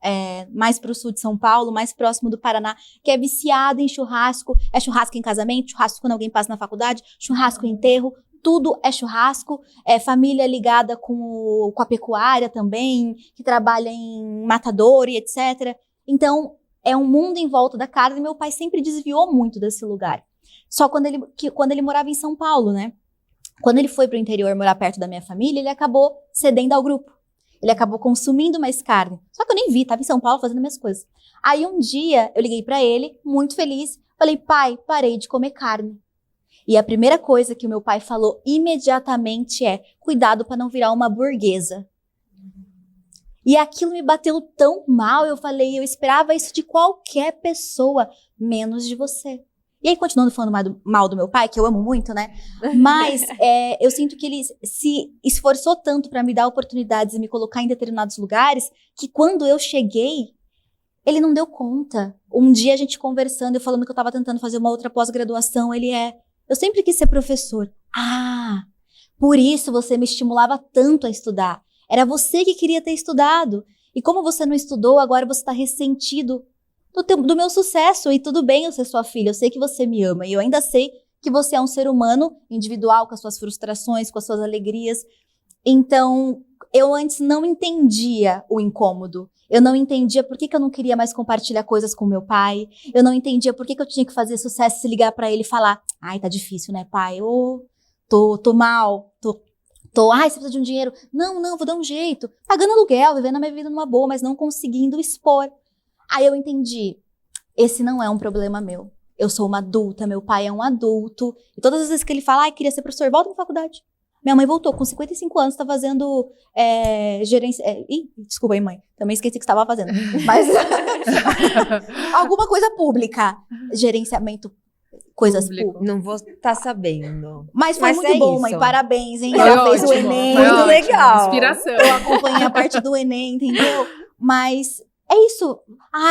mais pro sul de São Paulo, mais próximo do Paraná, que é viciada em churrasco. É churrasco em casamento, churrasco quando alguém passa na faculdade, churrasco em enterro, tudo é churrasco. É família ligada com a pecuária também, que trabalha em matadouro e etc. Então, é um mundo em volta da carne e meu pai sempre desviou muito desse lugar. Só quando ele morava em São Paulo, né? Quando ele foi pro interior morar perto da minha família, ele acabou cedendo ao grupo. Ele acabou consumindo mais carne. Só que eu nem vi, tava em São Paulo fazendo minhas coisas. Aí um dia, eu liguei pra ele, muito feliz, falei, pai, parei de comer carne. E a primeira coisa que o meu pai falou imediatamente é, cuidado pra não virar uma burguesa. E aquilo me bateu tão mal, eu falei, eu esperava isso de qualquer pessoa, menos de você. E aí, continuando falando mal do meu pai, que eu amo muito, né? Mas eu sinto que ele se esforçou tanto para me dar oportunidades e me colocar em determinados lugares, que quando eu cheguei, ele não deu conta. Um dia a gente conversando, eu falando que eu estava tentando fazer uma outra pós-graduação, eu sempre quis ser professor. Por isso você me estimulava tanto a estudar. Era você que queria ter estudado. E como você não estudou, agora você está ressentido do meu sucesso, e tudo bem eu ser sua filha, eu sei que você me ama, e eu ainda sei que você é um ser humano individual, com as suas frustrações, com as suas alegrias. Então, eu antes não entendia o incômodo, eu não entendia por que eu não queria mais compartilhar coisas com meu pai, eu não entendia por que eu tinha que fazer sucesso, se ligar pra ele e falar, tá difícil, né, pai, tô mal, você precisa de um dinheiro, não, vou dar um jeito, pagando aluguel, vivendo a minha vida numa boa, mas não conseguindo expor. Aí eu entendi, esse não é um problema meu. Eu sou uma adulta, meu pai é um adulto. E todas as vezes que ele fala, queria ser professor, volta pra faculdade. Minha mãe voltou com 55 anos, tá fazendo gerência... desculpa aí, mãe. Também esqueci o que você estava fazendo. Mas alguma coisa pública. Gerenciamento, coisas públicas. Não vou estar sabendo. Mas foi muito bom, mãe. Parabéns, hein? Foi Ela fez o ótimo, Enem. foi Muito ótimo, legal. Inspiração. Eu acompanhei a parte do Enem, entendeu? Mas é isso.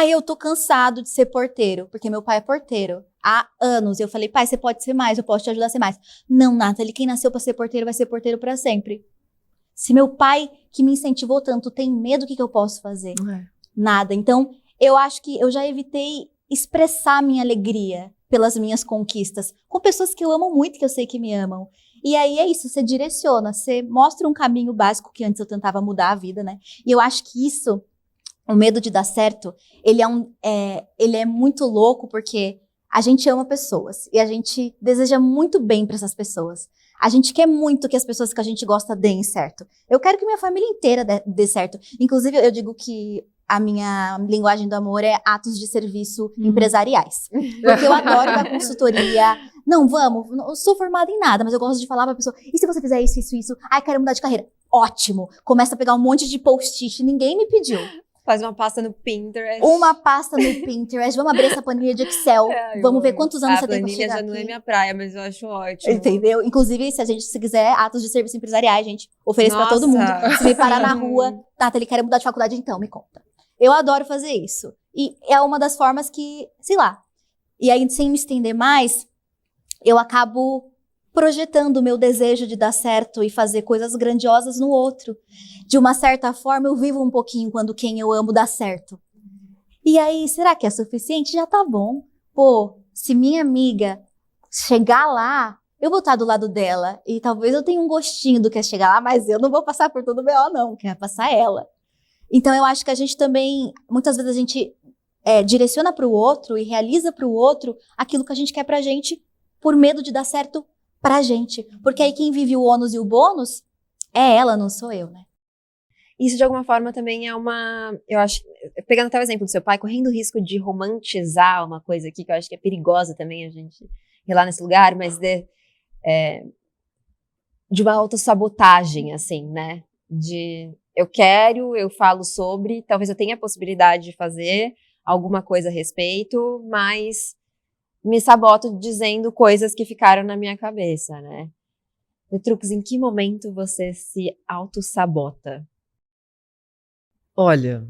Eu tô cansado de ser porteiro, porque meu pai é porteiro há anos. Eu falei, pai, você pode ser mais, eu posso te ajudar a ser mais. Não, Nathalie, quem nasceu pra ser porteiro vai ser porteiro pra sempre. Se meu pai, que me incentivou tanto, tem medo, o que eu posso fazer? Nada. Então, eu acho que eu já evitei expressar minha alegria pelas minhas conquistas com pessoas que eu amo muito, que eu sei que me amam. E aí é isso, você direciona, você mostra um caminho básico que antes eu tentava mudar a vida, né? E eu acho que isso, o medo de dar certo, ele é muito louco porque a gente ama pessoas e a gente deseja muito bem para essas pessoas. A gente quer muito que as pessoas que a gente gosta deem certo. Eu quero que minha família inteira dê certo. Inclusive, eu digo que a minha linguagem do amor é atos de serviço empresariais. Porque eu adoro dar consultoria. Não sou formada em nada, mas eu gosto de falar pra pessoa, e se você fizer isso, isso, isso? Ai, quero mudar de carreira. Ótimo. Começa a pegar um monte de post-it, ninguém me pediu. Faz uma pasta no Pinterest. Uma pasta no Pinterest, vamos abrir essa planilha de Excel, vamos ver quantos anos você tem pra chegar aqui. A planilha já não é minha praia, mas eu acho ótimo. Entendeu? Inclusive, se quiser atos de serviço empresariais, gente, ofereço pra todo mundo. Se me parar na rua, ele quer mudar de faculdade, então, me conta. Eu adoro fazer isso. E é uma das formas que, sei lá, e aí sem me estender mais, eu acabo projetando o meu desejo de dar certo e fazer coisas grandiosas no outro. De uma certa forma, eu vivo um pouquinho quando quem eu amo dá certo. E aí, será que é suficiente? Já tá bom. Pô, se minha amiga chegar lá, eu vou estar do lado dela. E talvez eu tenha um gostinho do que é chegar lá, mas eu não vou passar por todo o B.O. não. Quem vai passar é ela. Então, eu acho que a gente também, muitas vezes a gente direciona para o outro e realiza para o outro aquilo que a gente quer pra gente por medo de dar certo pra gente. Porque aí quem vive o ônus e o bônus é ela, não sou eu, né? Isso, de alguma forma, também é eu acho, pegando até o exemplo do seu pai, correndo o risco de romantizar uma coisa aqui, que eu acho que é perigosa também a gente ir lá nesse lugar, mas de uma autossabotagem, assim, né? Eu falo sobre, talvez eu tenha a possibilidade de fazer alguma coisa a respeito, mas me saboto dizendo coisas que ficaram na minha cabeça, né? Letrux, em que momento você se autossabota? Olha,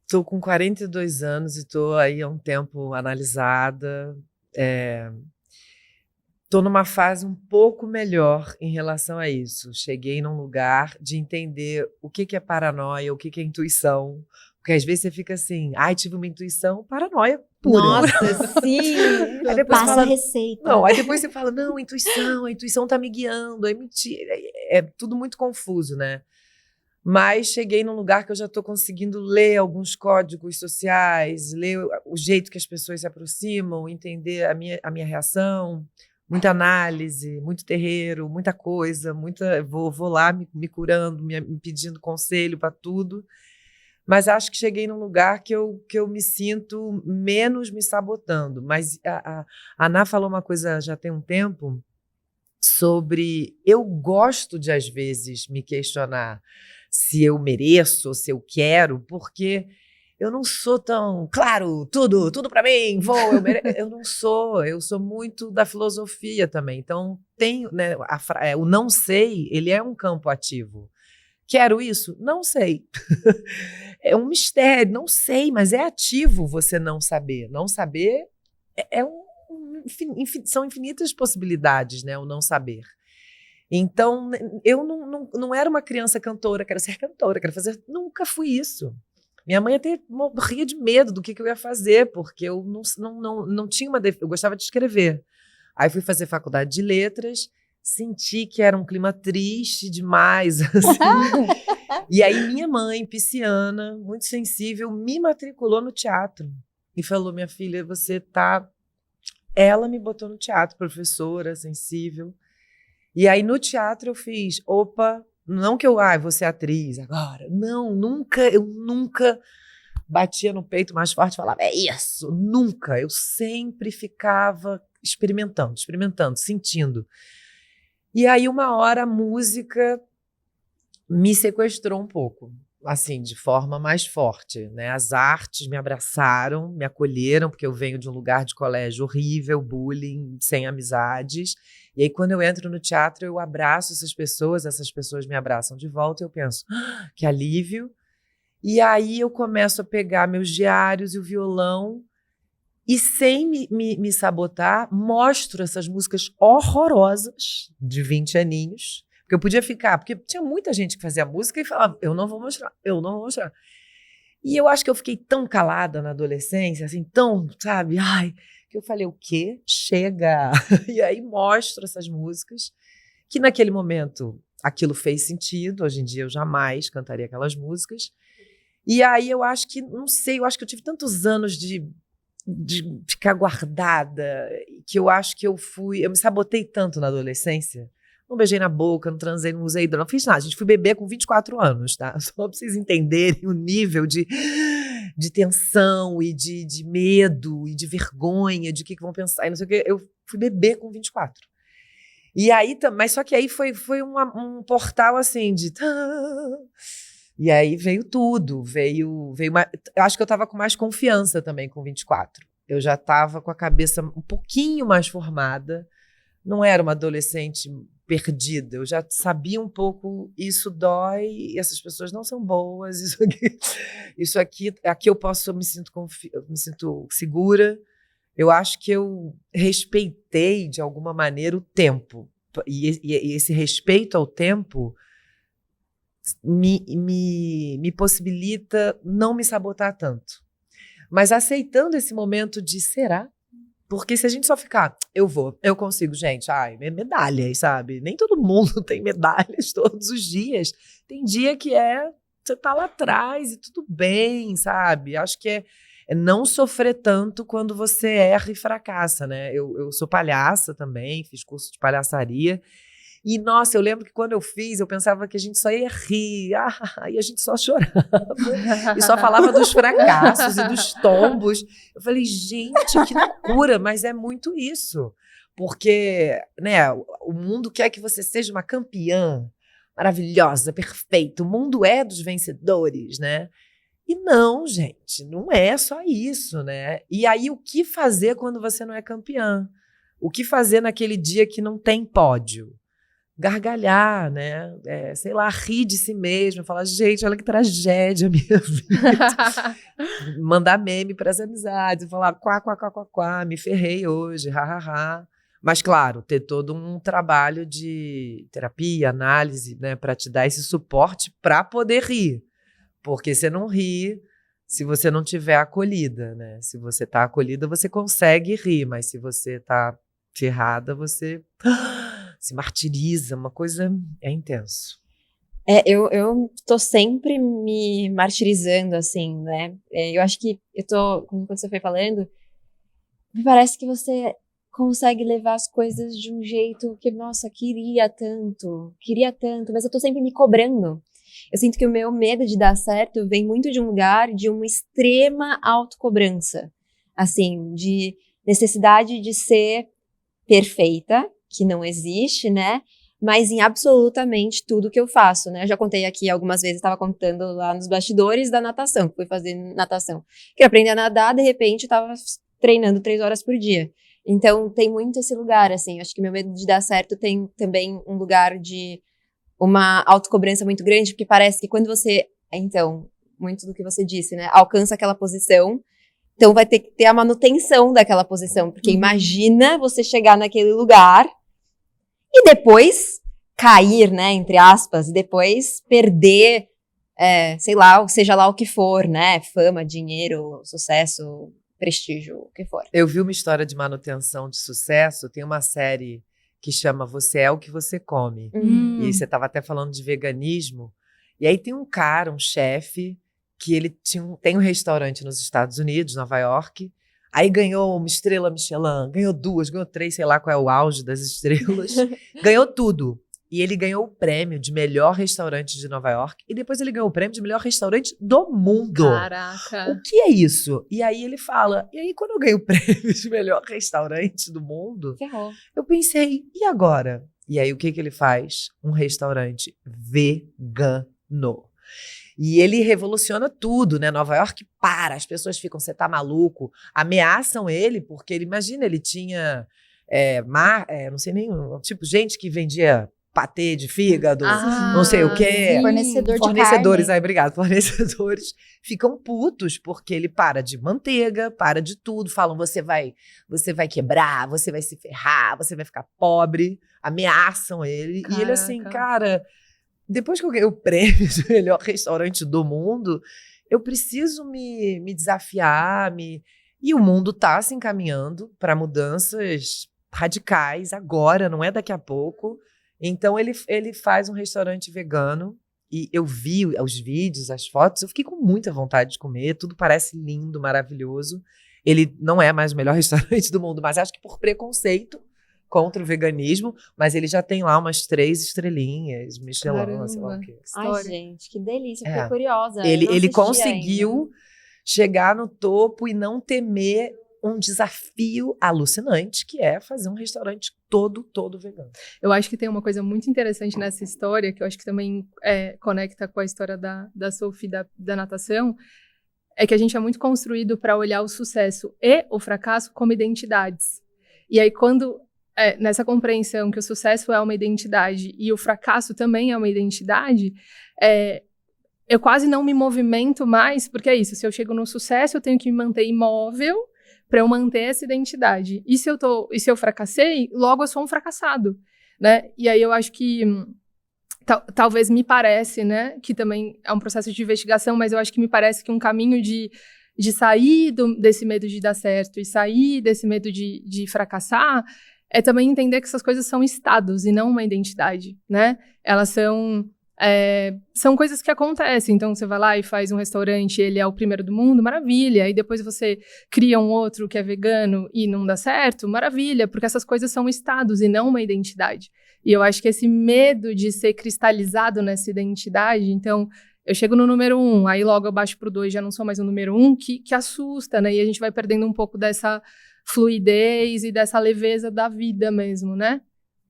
tô com 42 anos e tô aí há um tempo analisada. Tô numa fase um pouco melhor em relação a isso. Cheguei num lugar de entender o que é paranoia, o que é intuição. Porque às vezes você fica assim, tive uma intuição, paranoia pura. Nossa, sim! Aí depois Passa a receita. Não, aí depois você fala, não, a intuição tá me guiando, é mentira. É tudo muito confuso, né? Mas cheguei num lugar que eu já estou conseguindo ler alguns códigos sociais, ler o jeito que as pessoas se aproximam, entender a minha reação, muita análise, muito terreiro, muita coisa, vou lá me curando, me pedindo conselho para tudo. Mas acho que cheguei num lugar que eu me sinto menos me sabotando. Mas a Ana falou uma coisa já tem um tempo sobre eu gosto de, às vezes, me questionar se eu mereço, se eu quero, porque eu não sou tão, claro, tudo pra mim, eu não sou, eu sou muito da filosofia também, então tenho, né, o não sei, ele é um campo ativo. Quero isso? Não sei. É um mistério, não sei, mas é ativo você não saber. Não saber são infinitas possibilidades, né, o não saber. Então, eu não era uma criança cantora, quero ser cantora, quero fazer... Nunca fui isso. Minha mãe até morria de medo do que eu ia fazer, porque eu não tinha eu gostava de escrever. Aí fui fazer faculdade de letras, senti que era um clima triste demais, assim. E aí minha mãe, pisciana, muito sensível, me matriculou no teatro. E falou, minha filha, você tá... Ela me botou no teatro, professora, sensível. E aí, no teatro, eu fiz, não que eu vou ser atriz agora. Não, eu nunca batia no peito mais forte e falava, é isso, nunca. Eu sempre ficava experimentando, sentindo. E aí, uma hora, a música me sequestrou um pouco, assim, de forma mais forte, né? As artes me abraçaram, me acolheram, porque eu venho de um lugar de colégio horrível, bullying, sem amizades. E aí, quando eu entro no teatro, eu abraço essas pessoas me abraçam de volta, e eu penso, que alívio. E aí, eu começo a pegar meus diários e o violão, e sem me sabotar, mostro essas músicas horrorosas de 20 aninhos, porque eu podia ficar, porque tinha muita gente que fazia música e falava, eu não vou mostrar. E eu acho que eu fiquei tão calada na adolescência, assim, tão, sabe, que eu falei, o quê? Chega! E aí mostro essas músicas, que naquele momento aquilo fez sentido, hoje em dia eu jamais cantaria aquelas músicas. E aí eu acho que, não sei, eu acho que eu tive tantos anos de ficar guardada, que eu acho que eu me sabotei tanto na adolescência. Não beijei na boca, não transei, não usei droga, não fiz nada. A gente foi beber com 24 anos, tá? Só pra vocês entenderem o nível de tensão e de medo e de vergonha, de o que vão pensar e não sei o que. Eu fui beber com 24. E aí, mas só que aí foi um portal assim de... E aí veio tudo, veio eu acho que eu estava com mais confiança também com 24. Eu já estava com a cabeça um pouquinho mais formada, não era uma adolescente perdida, eu já sabia um pouco, isso dói, essas pessoas não são boas, isso aqui eu me sinto segura. Eu acho que eu respeitei de alguma maneira o tempo, e esse respeito ao tempo me possibilita não me sabotar tanto. Mas aceitando esse momento de será? Porque se a gente só ficar, eu consigo, gente, medalhas, sabe? Nem todo mundo tem medalhas todos os dias. Tem dia que você tá lá atrás e tudo bem, sabe? Acho que é não sofrer tanto quando você erra e fracassa, né? Eu sou palhaça também, fiz curso de palhaçaria. E, nossa, eu lembro que quando eu fiz, eu pensava que a gente só ia rir, e a gente só chorava, e só falava dos fracassos e dos tombos. Eu falei, gente, que loucura, mas é muito isso. Porque, né, o mundo quer que você seja uma campeã maravilhosa, perfeita. O mundo é dos vencedores, né? E não, gente, não é só isso, né? E aí, o que fazer quando você não é campeã? O que fazer naquele dia que não tem pódio? Gargalhar, né? Sei lá, rir de si mesmo, falar, gente, olha que tragédia a minha vida. Mandar meme para as amizades, falar, quá, me ferrei hoje, ha. Mas, claro, ter todo um trabalho de terapia, análise, né, para te dar esse suporte para poder rir. Porque você não ri se você não tiver acolhida, né? Se você tá acolhida, você consegue rir, mas se você tá ferrada, você se martiriza, uma coisa intenso. Eu tô sempre me martirizando, assim, né? Eu acho que como você foi falando, me parece que você consegue levar as coisas de um jeito que, nossa, queria tanto, mas eu tô sempre me cobrando. Eu sinto que o meu medo de dar certo vem muito de um lugar de uma extrema autocobrança, assim, de necessidade de ser perfeita, que não existe, né? Mas em absolutamente tudo que eu faço, né? Eu já contei aqui algumas vezes, estava contando lá nos bastidores da natação, que fui fazer natação. Queria aprender a nadar, de repente estava treinando 3 horas por dia. Então tem muito esse lugar, assim, acho que meu medo de dar certo tem também um lugar de uma autocobrança muito grande, porque parece que quando você, então, muito do que você disse, né? Alcança aquela posição, então vai ter que ter a manutenção daquela posição, porque imagina você chegar naquele lugar e depois cair, né, entre aspas, e depois perder, sei lá, seja lá o que for, né, fama, dinheiro, sucesso, prestígio, o que for. Eu vi uma história de manutenção de sucesso, tem uma série que chama Você é o que você come. E aí você estava até falando de veganismo, e aí tem um cara, um chefe, que ele tem um restaurante nos Estados Unidos, Nova York, aí ganhou uma estrela Michelin, ganhou 2, ganhou 3, sei lá qual é o auge das estrelas, ganhou tudo. E ele ganhou o prêmio de melhor restaurante de Nova York, e depois ele ganhou o prêmio de melhor restaurante do mundo. Caraca! O que é isso? E aí ele fala, e aí quando eu ganhei o prêmio de melhor restaurante do mundo, Ferrou. eu pensei, e agora? E aí, o que ele faz? Um restaurante vegano. E ele revoluciona tudo, né? Nova York para, as pessoas ficam, você tá maluco? Ameaçam ele, porque ele, imagina, ele tinha, não sei nem, tipo, gente que vendia patê de fígado, não sei o quê. sim. Fornecedores, carne. obrigado. Fornecedores ficam putos, porque ele para de manteiga, para de tudo, falam, você vai quebrar, você vai se ferrar, você vai ficar pobre, ameaçam ele. E ele assim, cara, depois que eu ganhei o prêmio de melhor restaurante do mundo, eu preciso me desafiar, e o mundo tá se encaminhando para mudanças radicais agora, não é daqui a pouco. Então ele faz um restaurante vegano e eu vi os vídeos, as fotos, eu fiquei com muita vontade de comer, tudo parece lindo, maravilhoso. Ele não é mais o melhor restaurante do mundo, mas acho que por preconceito contra o veganismo, mas ele já tem lá umas 3 estrelinhas, Michelin, Caramba. sei lá o quê. Ai, gente, que delícia. Fiquei curiosa. Eu não Ele assisti conseguiu ainda. chegar no topo e não temer um desafio alucinante, que é fazer um restaurante todo vegano. Eu acho que tem uma coisa muito interessante nessa história, que eu acho que também conecta com a história da Sophie, da natação, é que a gente é muito construído para olhar o sucesso e o fracasso como identidades. E aí, quando, nessa compreensão que o sucesso é uma identidade e o fracasso também é uma identidade, eu quase não me movimento mais, porque é isso, se eu chego no sucesso, eu tenho que me manter imóvel para eu manter essa identidade. E se eu fracassei, logo eu sou um fracassado, né? E aí eu acho que talvez me parece, né, que também é um processo de investigação, mas eu acho que me parece que um caminho de sair desse medo de dar certo e sair desse medo de fracassar é também entender que essas coisas são estados e não uma identidade, né? Elas são coisas que acontecem. Então, você vai lá e faz um restaurante, ele é o primeiro do mundo, maravilha. E depois você cria um outro que é vegano e não dá certo, maravilha. Porque essas coisas são estados e não uma identidade. E eu acho que esse medo de ser cristalizado nessa identidade, então, eu chego no número 1, aí logo eu baixo pro 2, já não sou mais o número 1, que assusta, né? E a gente vai perdendo um pouco dessa fluidez e dessa leveza da vida mesmo, né?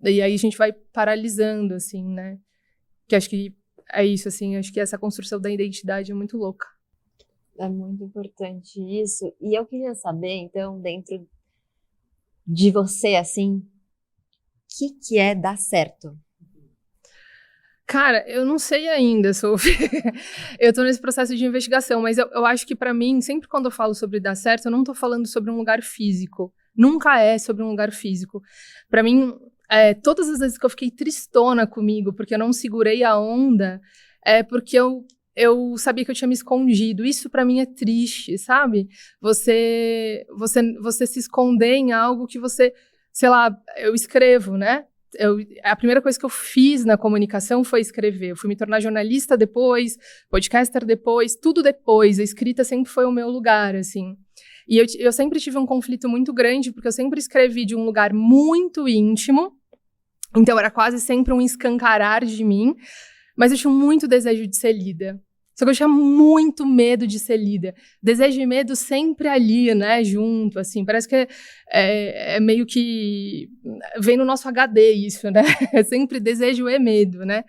E aí a gente vai paralisando, assim, né? Que acho que é isso, assim, acho que essa construção da identidade é muito louca. É muito importante isso. E eu queria saber, então, dentro de você, assim, o que é dar certo? Cara, eu não sei ainda, Sophie. Eu tô nesse processo de investigação, mas eu acho que pra mim, sempre quando eu falo sobre dar certo, eu não tô falando sobre um lugar físico. Nunca é sobre um lugar físico. Pra mim, todas as vezes que eu fiquei tristona comigo, porque eu não segurei a onda, porque eu sabia que eu tinha me escondido. Isso pra mim é triste, sabe? Você se esconder em algo que você, sei lá, eu escrevo, né? A primeira coisa que eu fiz na comunicação foi escrever. Eu fui me tornar jornalista depois, podcaster depois, tudo depois. A escrita sempre foi o meu lugar, assim. E eu sempre tive um conflito muito grande, porque eu sempre escrevi de um lugar muito íntimo. Então, era quase sempre um escancarar de mim. Mas eu tinha muito desejo de ser lida. Só que eu tinha muito medo de ser lida. Desejo e medo sempre ali, né, junto, assim. Parece que é meio que vem no nosso HD isso, né? É sempre desejo e medo, né?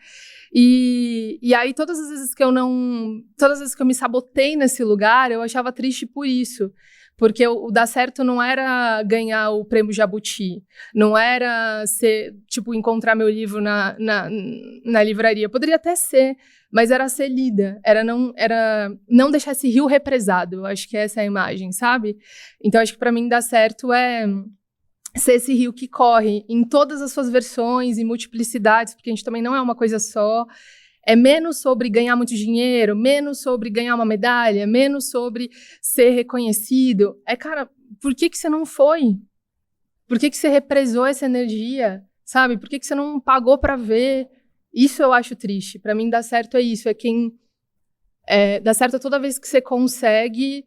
E aí, todas as vezes que eu me sabotei nesse lugar, eu achava triste por isso. Porque o dar certo não era ganhar o prêmio Jabuti, não era encontrar meu livro na livraria. Poderia até ser, mas era ser lida, era não deixar esse rio represado. Eu acho que essa é a imagem, sabe? Então, acho que para mim dar certo é ser esse rio que corre em todas as suas versões e multiplicidades, porque a gente também não é uma coisa só. É menos sobre ganhar muito dinheiro, menos sobre ganhar uma medalha, menos sobre ser reconhecido. Cara, por que você não foi? Por que você represou essa energia? Sabe? Por que você não pagou pra ver? Isso eu acho triste. Pra mim, dar certo é isso. Dá certo toda vez que você consegue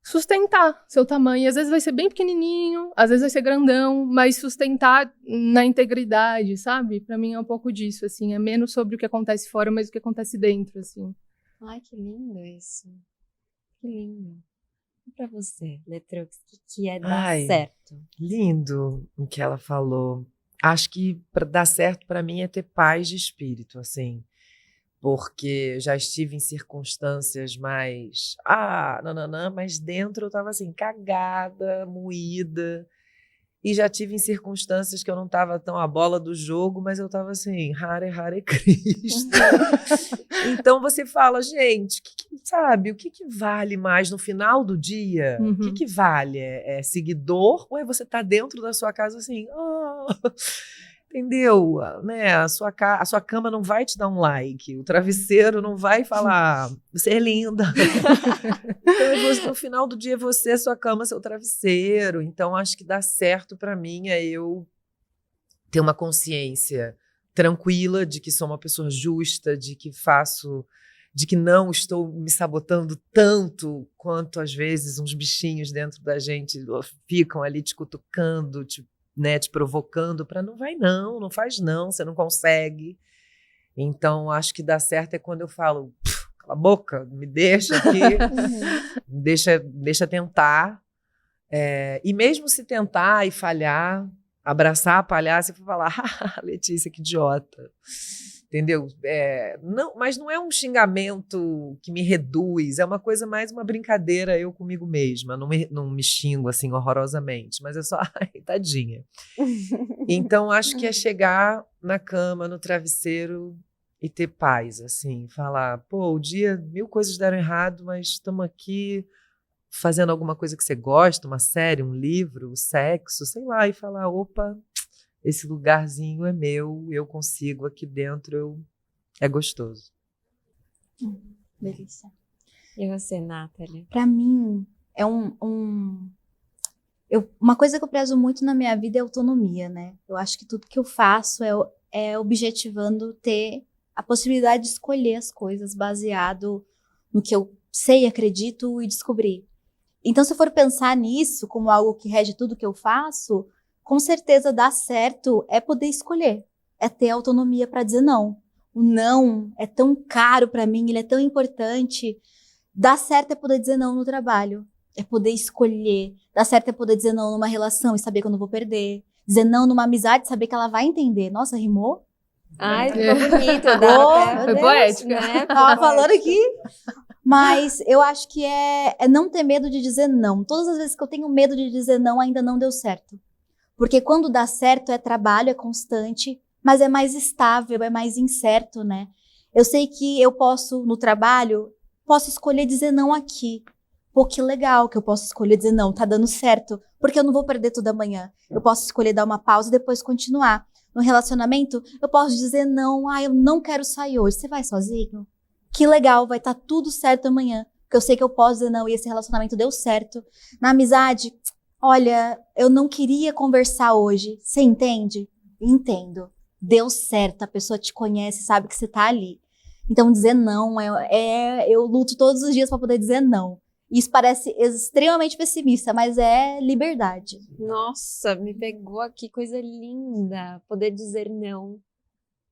sustentar seu tamanho. Às vezes vai ser bem pequenininho, às vezes vai ser grandão, mas sustentar na integridade, sabe? Pra mim é um pouco disso, assim. É menos sobre o que acontece fora, mas o que acontece dentro, assim. Ai, que lindo isso. Que lindo. E pra você, Letrux, o que é dar certo? Lindo o que ela falou. acho que para dar certo para mim é ter paz de espírito, assim. Porque já estive em circunstâncias mais... mas dentro eu estava assim, cagada, moída. E já tive em circunstâncias que eu não estava tão à bola do jogo, mas eu estava assim, Hare Krishna. Então você fala, gente, sabe, o que vale mais no final do dia? Uhum. O que vale? É seguidor ou é você estar dentro da sua casa assim, entendeu? Né? A sua cama não vai te dar um like, o travesseiro não vai falar, você é linda. Então, no final do dia, é você, sua cama, seu travesseiro. Então, acho que dá certo para mim é eu ter uma consciência tranquila de que sou uma pessoa justa, de que não estou me sabotando tanto quanto, às vezes, uns bichinhos dentro da gente ficam ali te cutucando, te provocando para não faz não, você não consegue. Então, acho que dá certo é quando eu falo, cala a boca, me deixa aqui, me deixa tentar. E mesmo se tentar e falhar, abraçar a palhaça e falar, Letícia, que idiota. Entendeu? Mas não é um xingamento que me reduz, é uma coisa mais uma brincadeira eu comigo mesma. Não me xingo assim horrorosamente, mas é só, ai, tadinha. Então acho que é chegar na cama, no travesseiro e ter paz, assim, falar, o dia, 1000 coisas deram errado, mas estamos aqui fazendo alguma coisa que você gosta, uma série, um livro, sexo, sei lá, e falar, opa, esse lugarzinho é meu, eu consigo aqui dentro, é gostoso. Delícia. E você, Nathalie? Pra mim, é uma coisa que eu prezo muito na minha vida é autonomia, né? Eu acho que tudo que eu faço é objetivando ter a possibilidade de escolher as coisas baseado no que eu sei, acredito e descobri. Então, se eu for pensar nisso como algo que rege tudo que eu faço, com certeza dar certo é poder escolher, é ter autonomia para dizer não. O não é tão caro para mim, ele é tão importante. Dar certo é poder dizer não no trabalho, é poder escolher. Dar certo é poder dizer não numa relação e saber que eu não vou perder. Dizer não numa amizade e saber que ela vai entender. Nossa, rimou? Ai, ficou bonito. Foi poética. Né? Tava falando aqui. Mas eu acho que é não ter medo de dizer não. Todas as vezes que eu tenho medo de dizer não, ainda não deu certo. Porque quando dá certo é trabalho, é constante, mas é mais estável, é mais incerto, né? Eu sei que eu posso, no trabalho, posso escolher dizer não aqui. Pô, que legal que eu posso escolher dizer não, tá dando certo, porque eu não vou perder tudo amanhã. Eu posso escolher dar uma pausa e depois continuar. No relacionamento, eu posso dizer não, eu não quero sair hoje. Você vai sozinho? Que legal, vai estar tudo certo amanhã, porque eu sei que eu posso dizer não e esse relacionamento deu certo. Na amizade, olha, eu não queria conversar hoje. Você entende? Entendo. Deu certo, a pessoa te conhece, sabe que você tá ali. Então, dizer não, eu luto todos os dias para poder dizer não. Isso parece extremamente pessimista, mas é liberdade. Nossa, me pegou aqui, coisa linda. Poder dizer não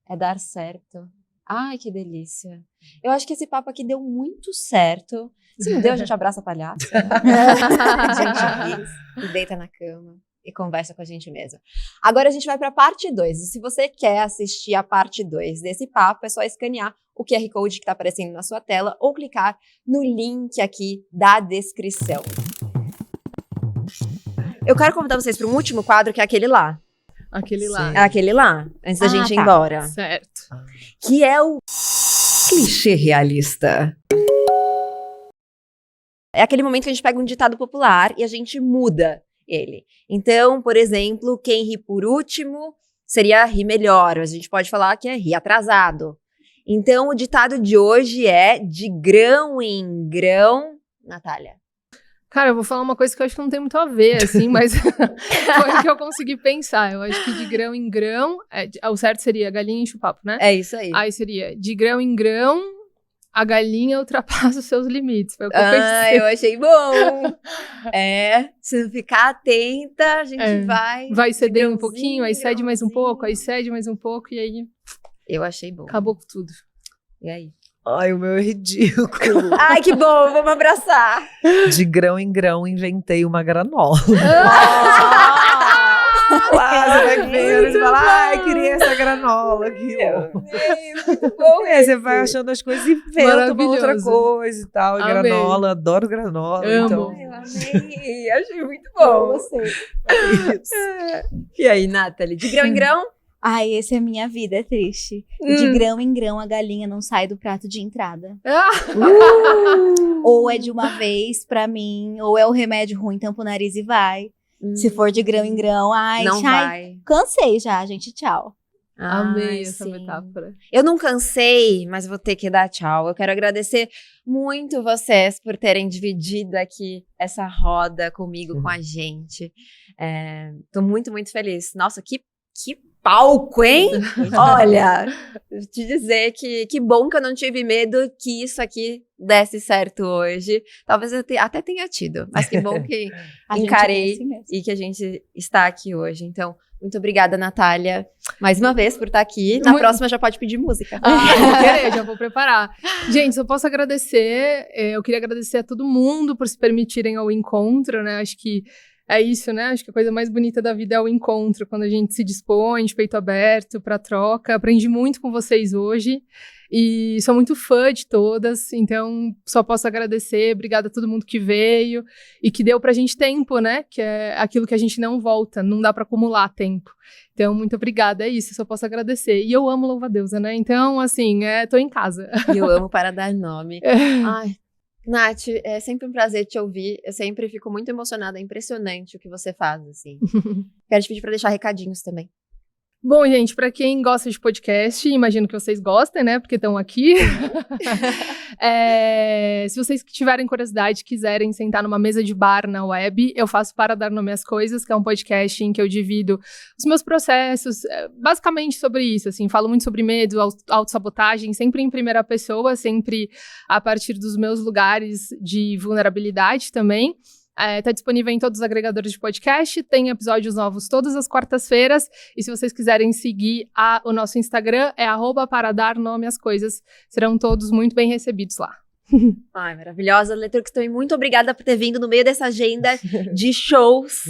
é dar certo. Ai, que delícia. Eu acho que esse papo aqui deu muito certo. Se não deu, a gente abraça a palhaça. A gente ri e deita na cama e conversa com a gente mesma. Agora a gente vai para a parte 2. E se você quer assistir a parte 2 desse papo, é só escanear o QR Code que está aparecendo na sua tela ou clicar no link aqui da descrição. Eu quero convidar vocês para um último quadro, que é aquele lá. Aquele lá. Sim. É aquele lá, antes da gente ir embora. Certo. Que é o Clichê realista. É aquele momento que a gente pega um ditado popular e a gente muda ele. Então, por exemplo, quem ri por último seria rir melhor. A gente pode falar que é rir atrasado. Então, o ditado de hoje é de grão em grão. Natália. Cara, eu vou falar uma coisa que eu acho que não tem muito a ver, assim, mas foi o que eu consegui pensar. Eu acho que de grão em grão, o certo seria galinha enche o papo, né? É isso aí. Aí seria, de grão em grão, a galinha ultrapassa os seus limites. Foi o que eu pensei. Eu achei bom. Se não ficar atenta, a gente vai ceder um pouquinho, aí cede mais um pouco, aí cede mais um pouco, e aí... Eu achei bom. Acabou com tudo. E aí? Ai, o meu é ridículo. Ai, que bom, vamos abraçar. De grão em grão, inventei uma granola. Quase. vai vendo, você fala, ai, queria essa granola aqui. Muito bom. E aí você vai achando as coisas e vendo uma outra coisa e tal. E Amei. granola, adoro granola. Amo. Então, Eu amei, achei muito bom. E aí, Nathalie, de grão em grão? Ai, essa é a minha vida, é triste. De grão em grão, a galinha não sai do prato de entrada. Ou é de uma vez pra mim, ou é o remédio ruim, tampa o nariz e vai. Se for de grão em grão, ai, Não tchau. vai. Cansei já, gente, tchau. Amei Ai, essa sim. metáfora. Eu não cansei, mas vou ter que dar tchau. Eu quero agradecer muito vocês por terem dividido aqui essa roda comigo, com a gente. Tô muito, muito feliz. Nossa, que palco, hein? Olha, te dizer que bom que eu não tive medo que isso aqui desse certo hoje. Talvez eu até tenha tido, mas que bom que A gente encarei é assim mesmo. e que a gente está aqui hoje. Então, muito obrigada, Natália, mais uma vez por estar aqui. Na próxima já pode pedir música. Vou querer, já vou preparar. Gente, eu posso agradecer, eu queria agradecer a todo mundo por se permitirem ao encontro, né? Acho que é isso, né? Acho que a coisa mais bonita da vida é o encontro, quando a gente se dispõe de peito aberto para troca. Aprendi muito com vocês hoje e sou muito fã de todas, então só posso agradecer. Obrigada a todo mundo que veio e que deu pra gente tempo, né? Que é aquilo que a gente não volta, não dá pra acumular tempo. Então, muito obrigada, é isso, só posso agradecer. E eu amo Louva-a-Deusa, né? Então, assim, tô em casa. E eu amo para dar nome. Ai, Nath, é sempre um prazer te ouvir. Eu sempre fico muito emocionada. É impressionante o que você faz, assim. Quero te pedir para deixar recadinhos também. Bom, gente, para quem gosta de podcast, imagino que vocês gostem, né? Porque estão aqui. Se vocês tiverem curiosidade, quiserem sentar numa mesa de bar na web, eu faço Para Dar Nome às Coisas, que é um podcast em que eu divido os meus processos, basicamente sobre isso, assim. Falo muito sobre medo, autossabotagem, sempre em primeira pessoa, sempre a partir dos meus lugares de vulnerabilidade também. Tá disponível em todos os agregadores de podcast, tem episódios novos todas as quartas-feiras, e se vocês quiserem seguir o nosso Instagram, é @paradarnomeascoisas, serão todos muito bem recebidos lá. Ai, maravilhosa. Letrux, também muito obrigada por ter vindo no meio dessa agenda de shows.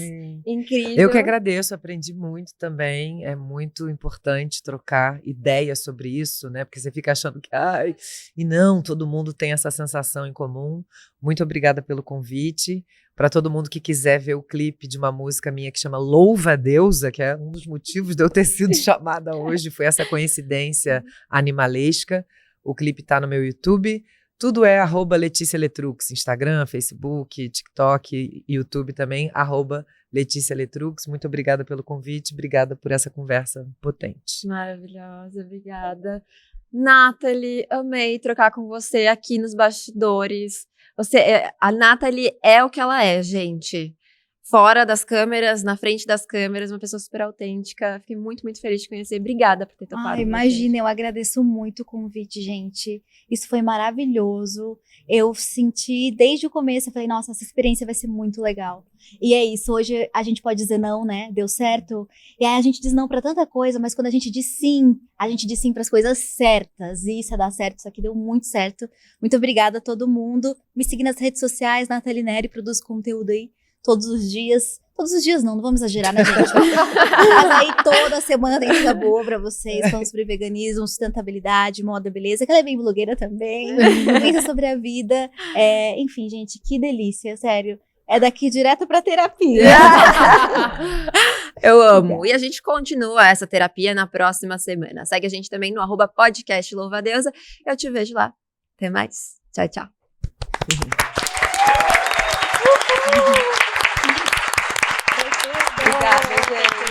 Incrível. Eu que agradeço, aprendi muito também. É muito importante trocar ideias sobre isso, né? Porque você fica achando que, e não, todo mundo tem essa sensação em comum. Muito obrigada pelo convite. Para todo mundo que quiser ver o clipe de uma música minha que chama Louva-a-Deusa, que é um dos motivos de eu ter sido chamada hoje, foi essa coincidência animalesca. O clipe tá no meu YouTube. Tudo é @Letícia Letrux, Instagram, Facebook, TikTok, YouTube também, @Letícia Letrux. Muito obrigada pelo convite, obrigada por essa conversa potente. Maravilhosa, obrigada. Nathalie, amei trocar com você aqui nos bastidores. A Nathalie é o que ela é, gente. Fora das câmeras, na frente das câmeras, uma pessoa super autêntica. Fiquei muito, muito feliz de conhecer. Obrigada por ter topado. Imagina, eu agradeço muito o convite, gente. Isso foi maravilhoso. Eu senti desde o começo, eu falei, nossa, essa experiência vai ser muito legal. E é isso, hoje a gente pode dizer não, né? Deu certo. E aí a gente diz não pra tanta coisa, mas quando a gente diz sim pras coisas certas. E isso é dar certo, isso aqui deu muito certo. Muito obrigada a todo mundo. Me seguir nas redes sociais, Nathalie Neri, produz conteúdo aí todos os dias. Todos os dias não vamos exagerar, né, gente? Mas aí toda semana tem coisa boa pra vocês, falando sobre veganismo, sustentabilidade, moda, beleza, que ela é bem blogueira também, pensa sobre a vida, enfim, gente, que delícia, sério, é daqui direto pra terapia. Eu amo, e a gente continua essa terapia na próxima semana, segue a gente também no @podcast Louva-a-Deusa, eu te vejo lá, até mais, tchau, tchau. Obrigada, gente.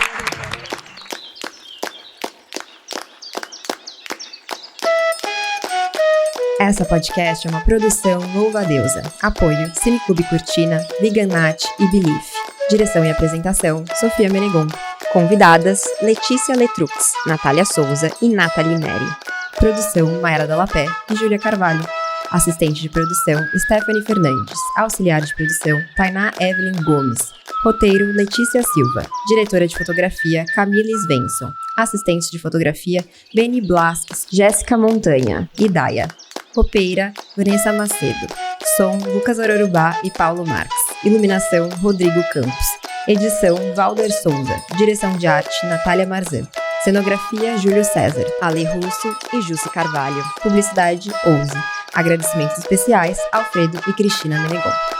Essa podcast é uma produção Louva-a-Deusa. Apoio Cineclube Cortina, Vegan Nat e Belief. Direção e apresentação Sofia Menegon. Convidadas Letícia Letrux, Natália Souza e Nathalie Neri. Produção Mayara Dallapé e Júlia Carvalho. Assistente de produção Stephanie Fernandes. Auxiliar de produção Tainá Evelyn Gomes. Roteiro, Letícia Silva. Diretora de fotografia, Camille Svensson. Assistentes de fotografia, Beni Blasques, Jéssica Montanha e Daia. Copeira, Vanessa Macedo. Som, Lucas Ororubá e Paulo Marques. Iluminação, Rodrigo Campos. Edição Valder Souza. Direção de arte Natália Marzan. Cenografia Júlio César, Ale Russo e Jussi Carvalho. Publicidade 11. Agradecimentos especiais Alfredo e Cristina Menegon.